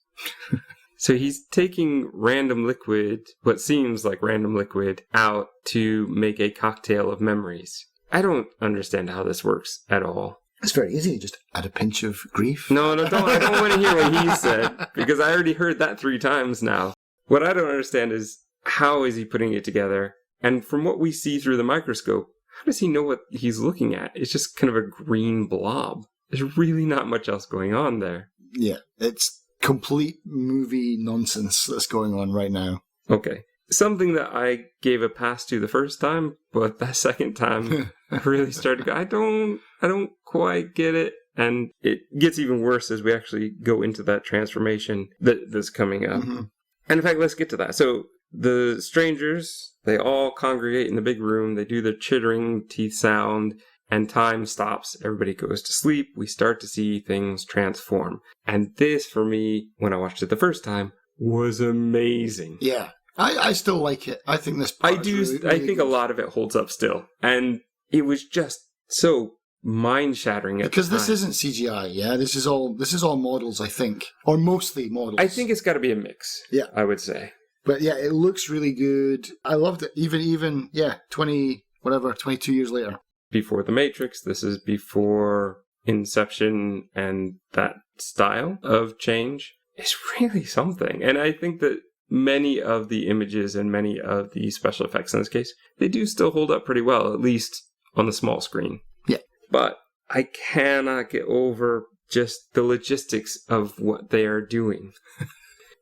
So he's taking random liquid, what seems like random liquid, out to make a cocktail of memories. I don't understand how this works at all. It's very easy. Just add a pinch of grief. No, I don't want to hear what he said, because I already heard that 3 times now. What I don't understand is, how is he putting it together? And from what we see through the microscope, how does he know what he's looking at? It's just kind of a green blob. There's really not much else going on there. Yeah, it's complete movie nonsense that's going on right now. Okay. Something that I gave a pass to the first time, but that second time I really started to go, I don't quite get it. And it gets even worse as we actually go into that transformation that's coming up. Mm-hmm. And in fact, let's get to that. So the strangers, they all congregate in the big room. They do their chittering teeth sound, and time stops. Everybody goes to sleep. We start to see things transform. And this, for me, when I watched it the first time, was amazing. Yeah. I still like it. I think this part is really I think good. A lot of it holds up still. And it was just so mind-shattering because this isn't CGI, yeah? This is all models, I think. Or mostly models. I think it's got to be a mix, yeah, I would say. But yeah, it looks really good. I loved it. Even 22 years later. Before The Matrix, this is before Inception, and that style of change is really something. And I think that many of the images and many of the special effects in this case, they do still hold up pretty well, at least on the small screen. Yeah. But I cannot get over just the logistics of what they are doing.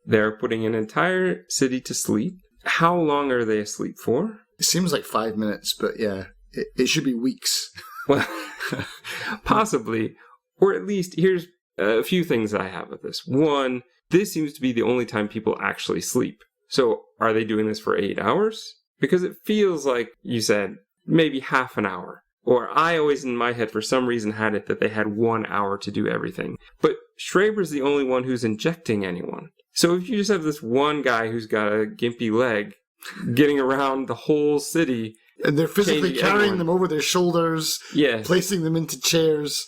They're putting an entire city to sleep. How long are they asleep for? It seems like 5 minutes, but yeah, it should be weeks. Well, possibly. Or at least, here's a few things I have with this. One, this seems to be the only time people actually sleep. So are they doing this for 8 hours? Because it feels like, you said, maybe half an hour. Or I always, in my head, for some reason, had it that they had 1 hour to do everything. But Schreiber's the only one who's injecting anyone. So if you just have this one guy who's got a gimpy leg getting around the whole city... And they're physically carrying them over their shoulders, placing them into chairs...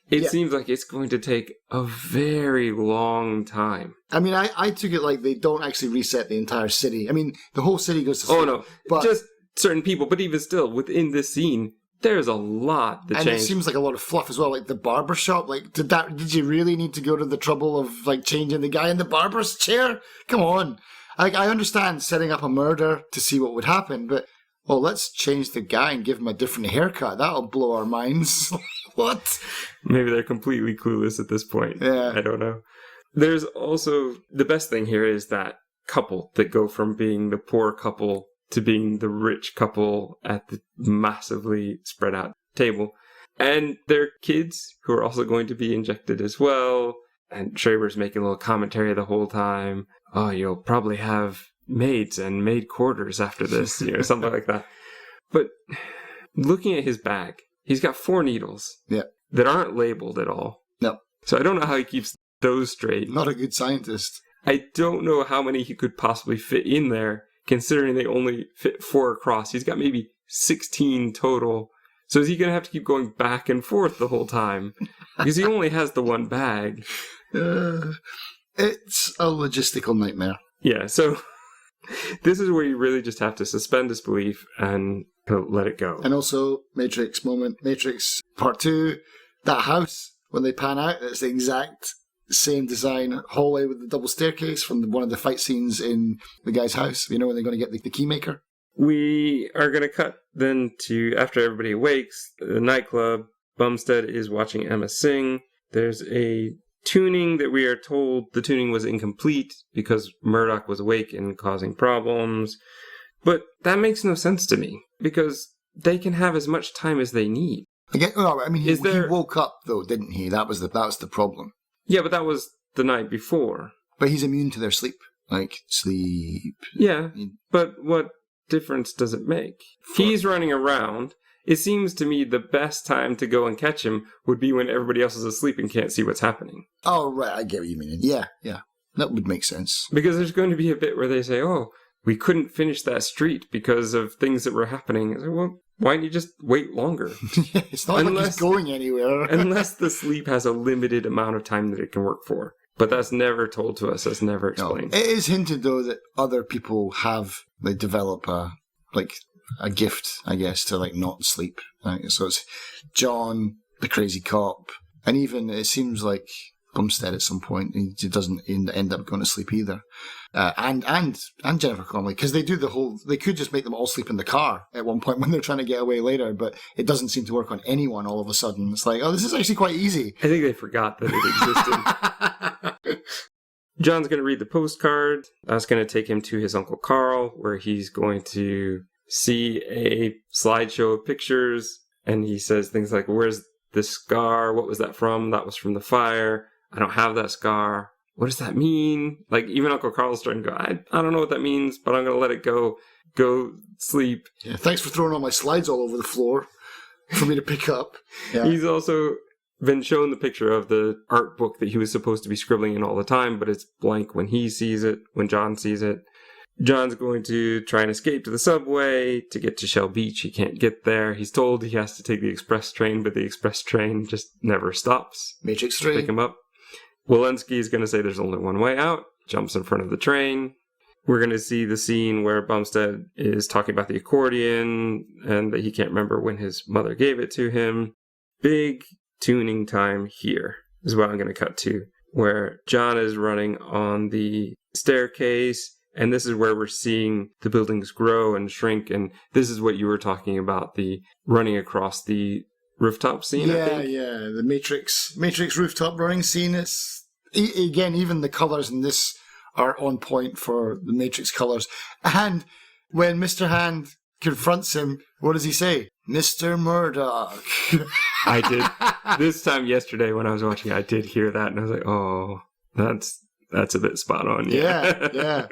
It seems like it's going to take a very long time. I mean, I took it like they don't actually reset the entire city. I mean, the whole city goes to sleep. Oh, no. But just certain people. But even still, within this scene, there's a lot that changed. And it seems like a lot of fluff as well. Like the barber shop. Like, did you really need to go to the trouble of like changing the guy in the barber's chair? Come on. Like, I understand setting up a murder to see what would happen, but... Well, let's change the guy and give him a different haircut. That'll blow our minds. What? Maybe they're completely clueless at this point. Yeah. I don't know. There's also... The best thing here is that couple that go from being the poor couple to being the rich couple at the massively spread out table. And their kids who are also going to be injected as well. And Schreiber's making a little commentary the whole time. Oh, you'll probably have... maids and maid quarters after this, something like that. But looking at his bag, he's got 4 needles that aren't labeled at all. No. So I don't know how he keeps those straight. Not a good scientist. I don't know how many he could possibly fit in there, considering they only fit 4 across. He's got maybe 16 total. So is he going to have to keep going back and forth the whole time? Because he only has the 1 bag. It's a logistical nightmare. Yeah, so... This is where you really just have to suspend disbelief and let it go. And also, Matrix moment, Matrix Part 2, that house, when they pan out, it's the exact same design hallway with the double staircase from one of the fight scenes in the guy's house. When they're going to get the key maker. We are going to cut then to after everybody awakes, the nightclub. Bumstead is watching Emma sing. There's a tuning that we are told the tuning was incomplete because Murdoch was awake and causing problems. But that makes no sense to me because they can have as much time as they need. He woke up though, didn't he? That was the problem. Yeah, but that was the night before. But he's immune to their sleep. Like, sleep. Yeah, but what difference does it make? He's running around. It seems to me the best time to go and catch him would be when everybody else is asleep and can't see what's happening. Oh, right. I get what you mean. Yeah. That would make sense. Because there's going to be a bit where they say, oh, we couldn't finish that street because of things that were happening. Say, well, why don't you just wait longer? It's not like he's going anywhere. Unless the sleep has a limited amount of time that it can work for. But that's never told to us. That's never explained. No. It is hinted, though, that other people develop a gift, I guess, to like not sleep. So it's John, the crazy cop, and even it seems like Bumstead at some point he doesn't end up going to sleep either, and Jennifer Connelly, because they do they could just make them all sleep in the car at one point when they're trying to get away later, but it doesn't seem to work on anyone all of a sudden. It's like, oh, this is actually quite easy. I think they forgot that it existed. John's going to read the postcard. That's going to take him to his Uncle Carl, where he's going to see a slideshow of pictures, and he says things like, where's this scar? What was that from? That was from the fire. I don't have that scar. What does that mean? Like, even Uncle Carl's starting to go, I don't know what that means, but I'm going to let it go. Go sleep. Yeah, thanks for throwing all my slides all over the floor for me to pick up. Yeah. He's also been shown the picture of the art book that he was supposed to be scribbling in all the time, but it's blank when he sees it, when John sees it. John's going to try and escape to the subway to get to Shell Beach. He can't get there. He's told he has to take the express train, but the express train just never stops. Matrix to 3. Pick him up. Walensky is going to say there's only one way out. Jumps in front of the train. We're going to see the scene where Bumstead is talking about the accordion and that he can't remember when his mother gave it to him. Big tuning time here is what I'm going to cut to, where John is running on the staircase, and this is where we're seeing the buildings grow and shrink, and this is what you were talking about, the running across the rooftop scene, I think. Yeah, the Matrix rooftop running scene. It's, again, even the colours in this are on point for the Matrix colours. And when Mr. Hand confronts him, what does he say? Mr. Murdoch. I did. This time yesterday when I was watching, I did hear that, and I was like, oh, that's a bit spot on. Yeah.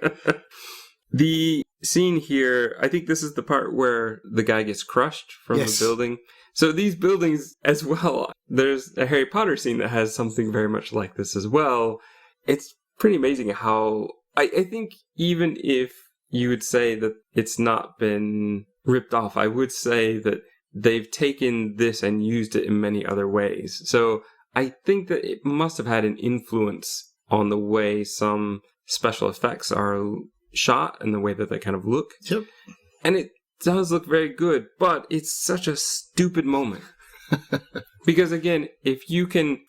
The scene here, I think this is the part where the guy gets crushed from the building. So these buildings as well, there's a Harry Potter scene that has something very much like this as well. It's pretty amazing how, I think even if you would say that it's not been ripped off, I would say that they've taken this and used it in many other ways. So I think that it must have had an influence on the way some special effects are shot and the way that they kind of look. Yep. And it does look very good, but it's such a stupid moment. Because again, if you can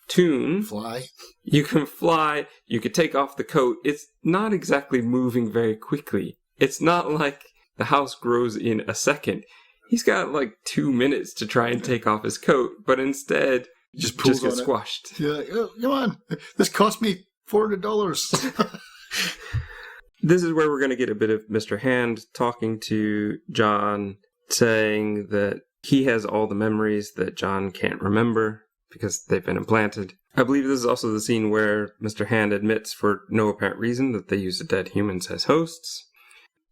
fly, you can fly, you could take off the coat, it's not exactly moving very quickly. It's not like the house grows in a second. He's got like 2 minutes to try and take off his coat, but instead just gets squashed. You're like, oh, come on, this cost me $400. This is where we're going to get a bit of Mr. Hand talking to John, saying that he has all the memories that John can't remember because they've been implanted. I believe this is also the scene where Mr. Hand admits for no apparent reason that they use the dead humans as hosts.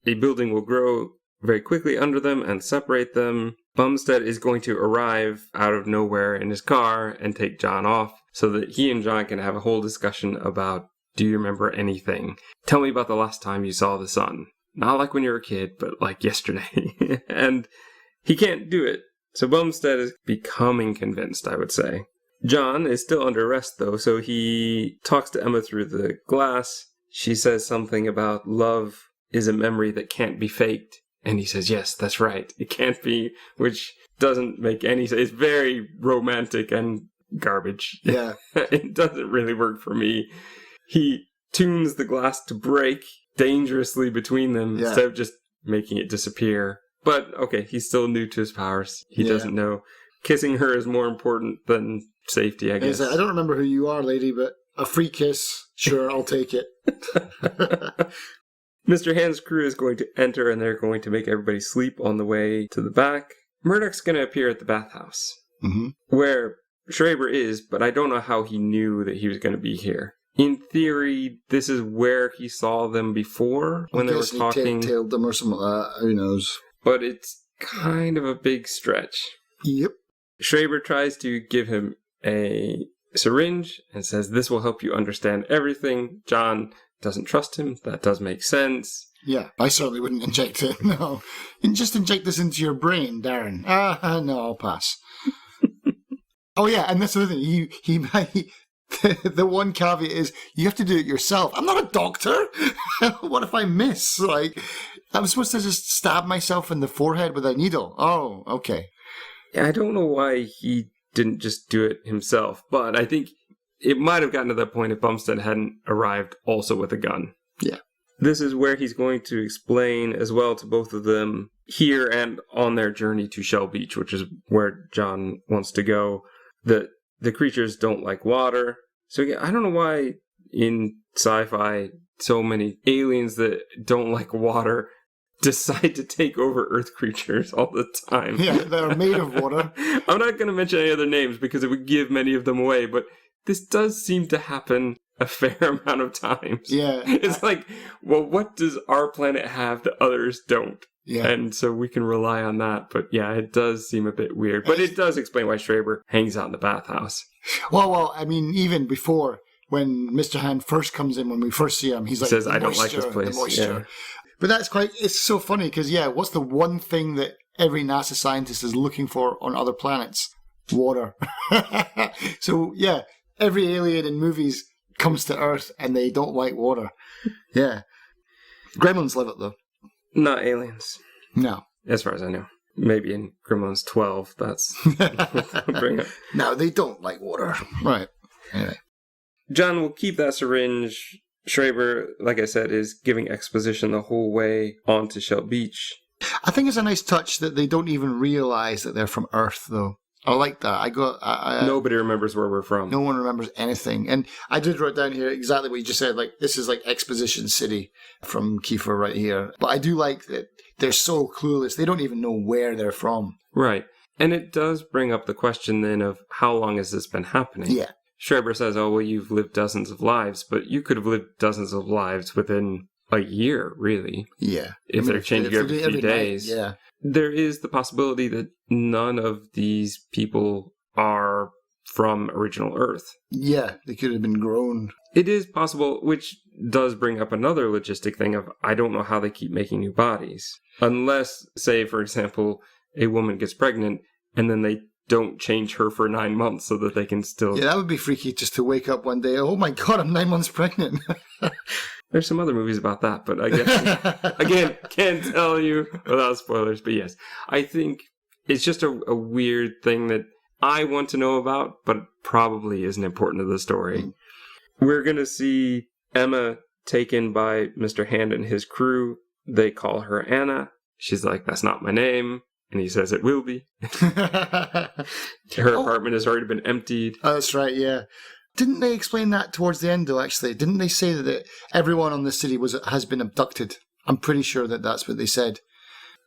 A building will grow very quickly under them and separate them. Bumstead is going to arrive out of nowhere in his car and take John off so that he and John can have a whole discussion about, do you remember anything? Tell me about the last time you saw the sun. Not like when you were a kid, but like yesterday. And he can't do it. So Bumstead is becoming convinced, I would say. John is still under arrest, though, so he talks to Emma through the glass. She says something about love is a memory that can't be faked. And he says, yes, that's right. It can't be, which doesn't make any sense. It's very romantic and garbage. Yeah. It doesn't really work for me. He tunes the glass to break dangerously between them instead of just making it disappear. But, okay, he's still new to his powers. He doesn't know. Kissing her is more important than safety, I guess. I don't remember who you are, lady, but a free kiss, sure, I'll take it. Mr. Hand's crew is going to enter, and they're going to make everybody sleep on the way to the back. Murdoch's going to appear at the bathhouse, where Schreiber is, but I don't know how he knew that he was going to be here. In theory, this is where he saw them before when they were talking. He tailed them or something like that. Who knows? But it's kind of a big stretch. Yep. Schreiber tries to give him a syringe and says, this will help you understand everything. John doesn't trust him. That does make sense. Yeah, I certainly wouldn't inject it. No. And just inject this into your brain, Darren. No, I'll pass. Oh, yeah, and that's the other thing. He the one caveat is you have to do it yourself. I'm not a doctor. What if I miss? Like, I'm supposed to just stab myself in the forehead with a needle. Oh, okay. I don't know why he didn't just do it himself, but I think it might have gotten to that point if Bumstead hadn't arrived also with a gun. Yeah. This is where he's going to explain as well to both of them here and on their journey to Shell Beach, which is where John wants to go, that the creatures don't like water. So again, I don't know why in sci-fi so many aliens that don't like water decide to take over Earth creatures all the time. Yeah, they're made of water. I'm not going to mention any other names because it would give many of them away, but this does seem to happen a fair amount of times. Yeah. It's like, well, what does our planet have that others don't? Yeah. And so we can rely on that. But yeah, it does seem a bit weird. But it does explain why Schreiber hangs out in the bathhouse. Well, I mean, even before, when Mr. Hand first comes in, when we first see him, he's like, says, I don't like this place. The moisture. Yeah. But it's so funny because, what's the one thing that every NASA scientist is looking for on other planets? Water. So, every alien in movies comes to Earth and they don't like water. Yeah. Gremlins love it, though. Not aliens. No. As far as I know. Maybe in Gremlins 12, that's bring up. No, they don't like water. Right. Anyway. John will keep that syringe. Schreiber, like I said, is giving exposition the whole way onto Shell Beach. I think it's a nice touch that they don't even realize that they're from Earth, though. I like that. Nobody remembers where we're from. No one remembers anything. And I did write down here exactly what you just said. Like, this is like Exposition City from Kiefer right here. But I do like that they're so clueless. They don't even know where they're from. Right. And it does bring up the question then of how long has this been happening? Yeah. Schreiber says, oh, well, you've lived dozens of lives, but you could have lived dozens of lives within a year, really. Yeah. If they're changing every few days. Night, yeah. There is the possibility that none of these people are from original Earth. Yeah, they could have been grown. It is possible, which does bring up another logistic thing of, I don't know how they keep making new bodies. Unless, say, for example, a woman gets pregnant and then they don't change her for 9 months so that they can still... Yeah, that would be freaky just to wake up one day, oh my god, I'm 9 months pregnant. There's some other movies about that, but I guess, again, can't tell you without spoilers. But yes, I think it's just a weird thing that I want to know about, but probably isn't important to the story. Mm. We're going to see Emma taken by Mr. Hand and his crew. They call her Anna. She's like, that's not my name. And he says it will be. Her apartment has already been emptied. Oh, that's right, yeah. Didn't they explain that towards the end, though, actually? Didn't they say that everyone on the city has been abducted? I'm pretty sure that that's what they said.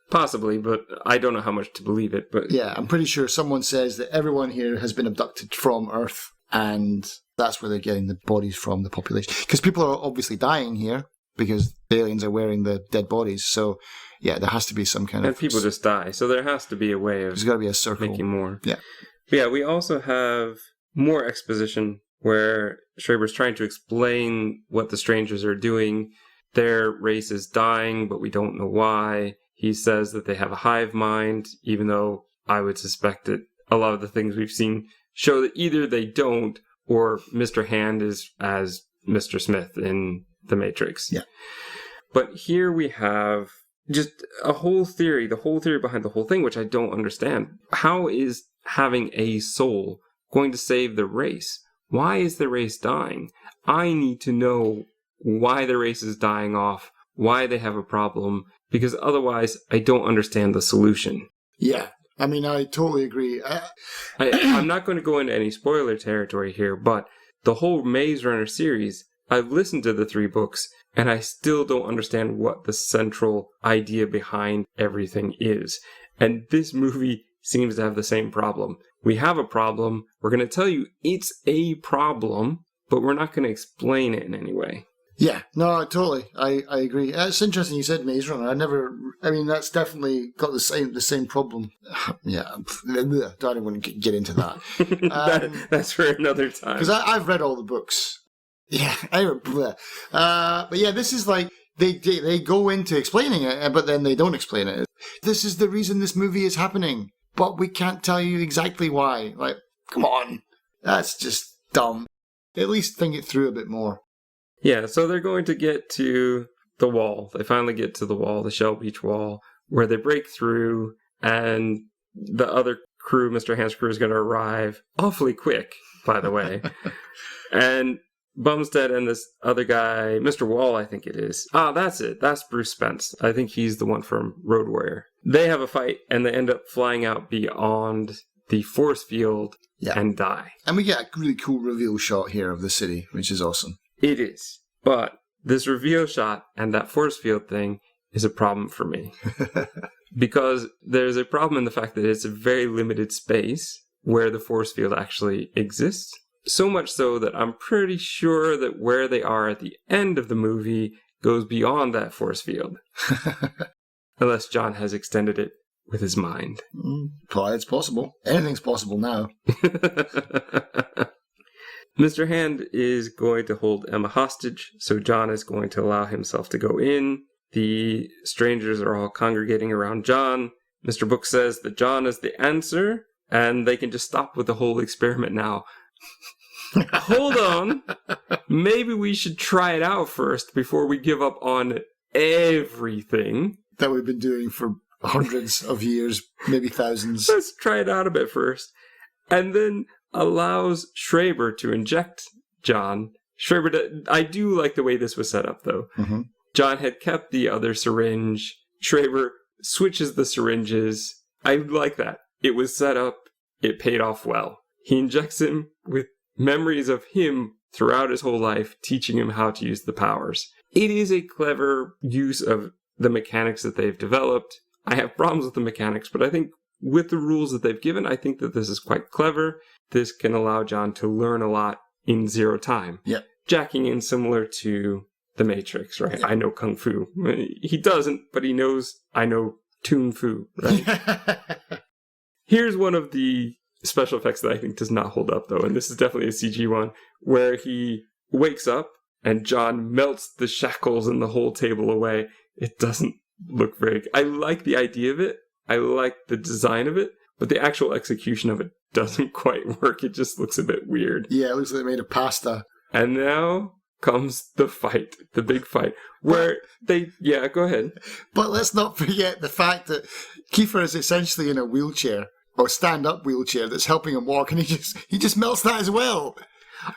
Possibly, but I don't know how much to believe it. But yeah, I'm pretty sure someone says that everyone here has been abducted from Earth, and that's where they're getting the bodies from, the population. Because people are obviously dying here, because the aliens are wearing the dead bodies. So, yeah, there has to be some kind of... And people just die, so there has to be a way of... There's got to be a circle. Making more. Yeah. But yeah, we also have more exposition where Schreiber's trying to explain what the strangers are doing. Their race is dying, but we don't know why. He says that they have a hive mind, even though I would suspect that a lot of the things we've seen show that either they don't, or Mr. Hand is as Mr. Smith in The Matrix. Yeah. But here we have just a whole theory, the whole theory behind the whole thing, which I don't understand. How is having a soul going to save the race? Why is the race dying? I need to know why the race is dying off, why they have a problem, because otherwise I don't understand the solution. Yeah, I mean, I totally agree. I'm not going to go into any spoiler territory here, but the whole Maze Runner series, I've listened to the 3 books, and I still don't understand what the central idea behind everything is. And this movie seems to have the same problem. We have a problem. We're going to tell you it's a problem, but we're not going to explain it in any way. Yeah, no, totally. I agree. It's interesting you said Maze Runner. I mean, that's definitely got the same problem. Yeah, I don't want to get into that. That's for another time. Because I've read all the books. Yeah, but yeah, this is like, they go into explaining it, but then they don't explain it. This is the reason this movie is happening, but we can't tell you exactly why. Like, come on. That's just dumb. At least think it through a bit more. Yeah, so they're going to get to the wall. They finally get to the wall, the Shell Beach wall, where they break through, and the other crew, Mr. Hand's crew, is going to arrive awfully quick, by the way. And Bumstead and this other guy, Mr. Wall, I think it is. That's it. That's Bruce Spence. I think he's the one from Road Warrior. They have a fight, and they end up flying out beyond the force field and die. And we get a really cool reveal shot here of the city, which is awesome. It is. But this reveal shot and that force field thing is a problem for me. Because there's a problem in the fact that it's a very limited space where the force field actually exists. So much so that I'm pretty sure that where they are at the end of the movie goes beyond that force field. Unless John has extended it with his mind. It's possible. Anything's possible now. Mr. Hand is going to hold Emma hostage, so John is going to allow himself to go in. The strangers are all congregating around John. Mr. Book says that John is the answer, and they can just stop with the whole experiment now. Hold on. Maybe we should try it out first before we give up on everything that we've been doing for hundreds of years, maybe thousands. Let's try it out a bit first. And then allows Schreiber to inject John. I do like the way this was set up, though. Mm-hmm. John had kept the other syringe. Schreiber switches the syringes. I like that. It was set up. It paid off well. He injects him with memories of him throughout his whole life, teaching him how to use the powers. It is a clever use of the mechanics that they've developed. I have problems with the mechanics, but I think with the rules that they've given, I think that this is quite clever. This can allow John to learn a lot in zero time. Yep. Jacking in similar to The Matrix, right? Yep. I know Kung Fu. He doesn't, but he knows I know Toon Fu, right? Here's one of the special effects that I think does not hold up, though, and this is definitely a CG one, where he wakes up and John melts the shackles and the whole table away. It doesn't look very good. I like the idea of it. I like the design of it, but the actual execution of it doesn't quite work. It just looks a bit weird. Yeah, it looks like they made a pasta. And now comes the fight, the big fight, where go ahead. But let's not forget the fact that Kiefer is essentially in a wheelchair, or stand-up wheelchair that's helping him walk, and he just melts that as well.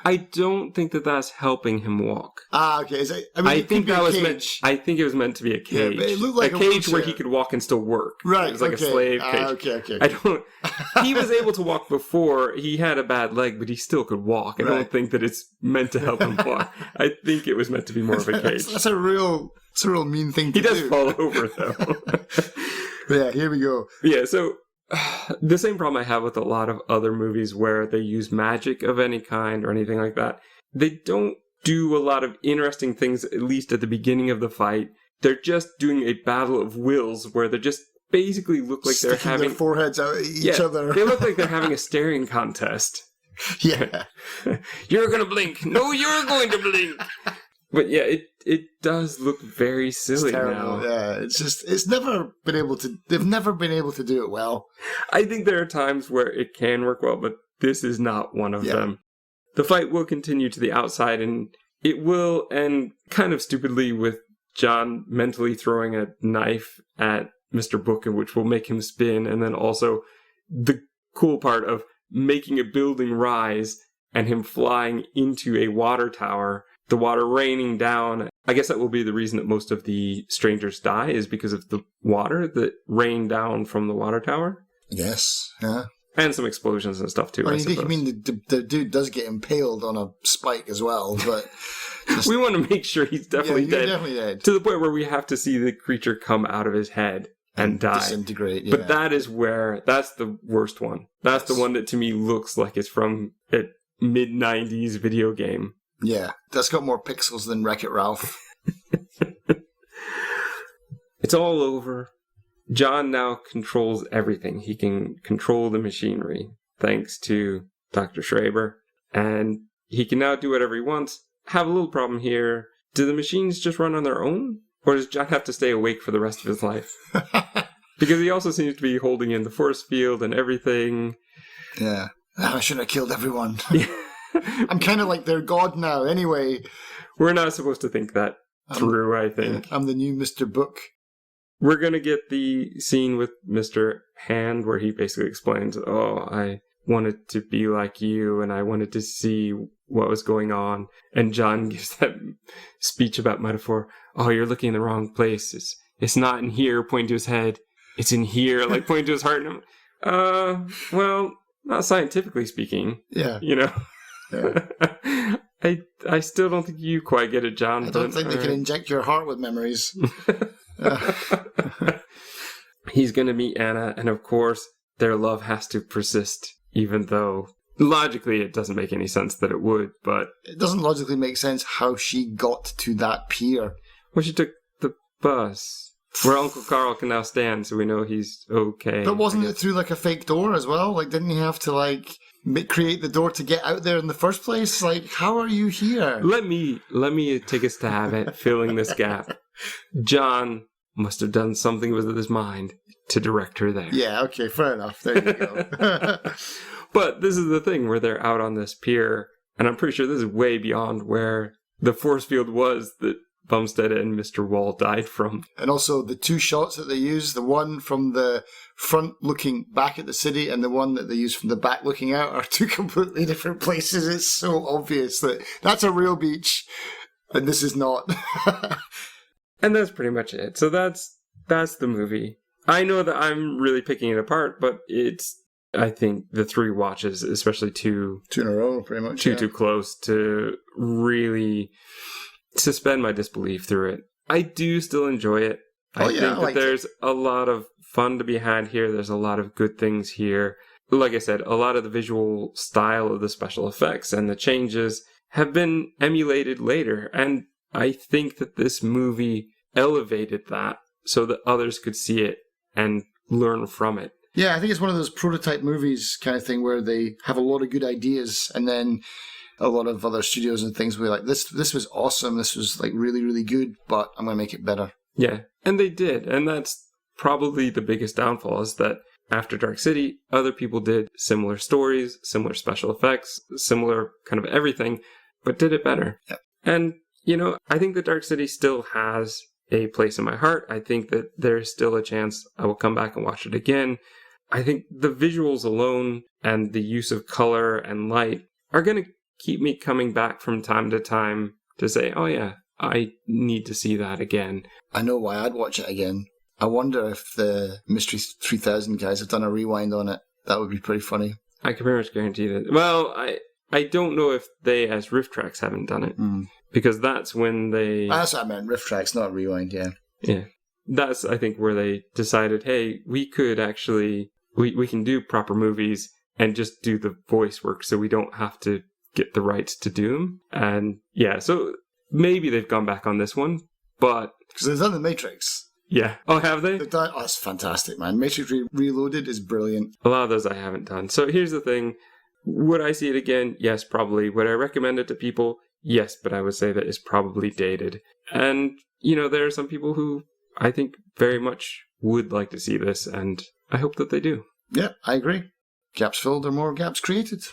I don't think that that's helping him walk. Okay. I think that was meant. I think it was meant to be a cage. Yeah, it looked like a cage where he could walk and still work. Right. It was like a slave cage. Okay. He was able to walk before. He had a bad leg, but he still could walk. I don't think that it's meant to help him walk. I think it was meant to be more of a cage. That's a real mean thing to do. He does fall over though. Yeah. Here we go. Yeah. So. The same problem I have with a lot of other movies where they use magic of any kind or anything like that. They don't do a lot of interesting things, at least at the beginning of the fight. They're just doing a battle of wills where they just basically look like they're having their foreheads out at each other. They look like they're having a staring contest. Yeah. You're going to blink. No, you're going to blink. But yeah, it does look very silly now. Yeah, they've never been able to do it well. I think there are times where it can work well, but this is not one of them. The fight will continue to the outside, and it will end kind of stupidly with John mentally throwing a knife at Mr. Booker, which will make him spin, and then also the cool part of making a building rise and him flying into a water tower. The water raining down. I guess that will be the reason that most of the strangers die, is because of the water that rained down from the water tower. Yes, yeah. And some explosions and stuff too, I suppose. I mean, the dude does get impaled on a spike as well, but... we want to make sure he's definitely dead. Definitely dead. To the point where we have to see the creature come out of his head and die. Disintegrate, yeah. But that's the worst one. That's the one that to me looks like it's from a mid-90s video game. Yeah, that's got more pixels than Wreck-It Ralph. It's all over. John now controls everything. He can control the machinery, thanks to Dr. Schreiber. And he can now do whatever he wants. Have a little problem here. Do the machines just run on their own? Or does John have to stay awake for the rest of his life? Because he also seems to be holding in the force field and everything. Yeah. I should have killed everyone. I'm kind of like their god now, anyway. We're not supposed to think that. through, I think. I'm the new Mr. Book. We're going to get the scene with Mr. Hand where he basically explains, I wanted to be like you and I wanted to see what was going on. And John gives that speech about metaphor. Oh, you're looking in the wrong place. It's not in here, pointing to his head. It's in here, like pointing to his heart. Well, not scientifically speaking. Yeah. You know? Yeah. I still don't think you quite get it, John. I don't think they can inject your heart with memories. He's going to meet Anna, and of course, their love has to persist, even though logically it doesn't make any sense that it would, but... It doesn't logically make sense how she got to that pier. Well, she took the bus, where Uncle Carl can now stand, so we know he's okay. But wasn't it through, like, a fake door as well? Like, didn't he have to, like, create the door to get out there in the first place? Like, how are you here? Let me take a stab at filling this gap. John must have done something with his mind to direct her there. Yeah, okay, fair enough. There you go. But this is the thing where they're out on this pier, and I'm pretty sure this is way beyond where the force field was that Bumstead and Mr. Wall died from. And also the two shots that they use, the one from the front looking back at the city and the one that they use from the back looking out, are two completely different places. It's so obvious that that's a real beach and this is not. And that's pretty much it. So that's the movie. I know that I'm really picking it apart, but it's, I think, the 3 watches, especially two in a row, pretty much. Too close to really suspend my disbelief through it. I do still enjoy it. I think that there's a lot of fun to be had here. There's a lot of good things here. Like I said, a lot of the visual style of the special effects and the changes have been emulated later. And I think that this movie elevated that so that others could see it and learn from it. Yeah, I think it's one of those prototype movies kind of thing where they have a lot of good ideas and then a lot of other studios and things will be like, this was awesome, this was like really, really good, but I'm going to make it better. Yeah, and they did. And that's probably the biggest downfall, is that after Dark City, other people did similar stories, similar special effects, similar kind of everything, but did it better. Yep. And, I think that Dark City still has a place in my heart. I think that there's still a chance I will come back and watch it again. I think the visuals alone and the use of color and light are going to keep me coming back from time to time to say, oh yeah, I need to see that again. I know why I'd watch it again. I wonder if the Mystery 3000 guys have done a rewind on it. That would be pretty funny. I can pretty much guarantee that. Well, I don't know if they, as riff tracks, haven't done it. Because that's when they... That's what I meant, riff tracks, not rewind, yeah. Yeah. That's, I think, where they decided, hey, we could actually... We can do proper movies and just do the voice work so we don't have to get the rights to do them. And, yeah, so maybe they've gone back on this one, but... Because they've done The Matrix. Yeah. Oh, have they? They've done... Oh, it's fantastic, man. Matrix Reloaded is brilliant. A lot of those I haven't done. So here's the thing. Would I see it again? Yes, probably. Would I recommend it to people? Yes, but I would say that it's probably dated. And, there are some people who I think very much would like to see this, and I hope that they do. Yeah, I agree. Gaps filled or more gaps created.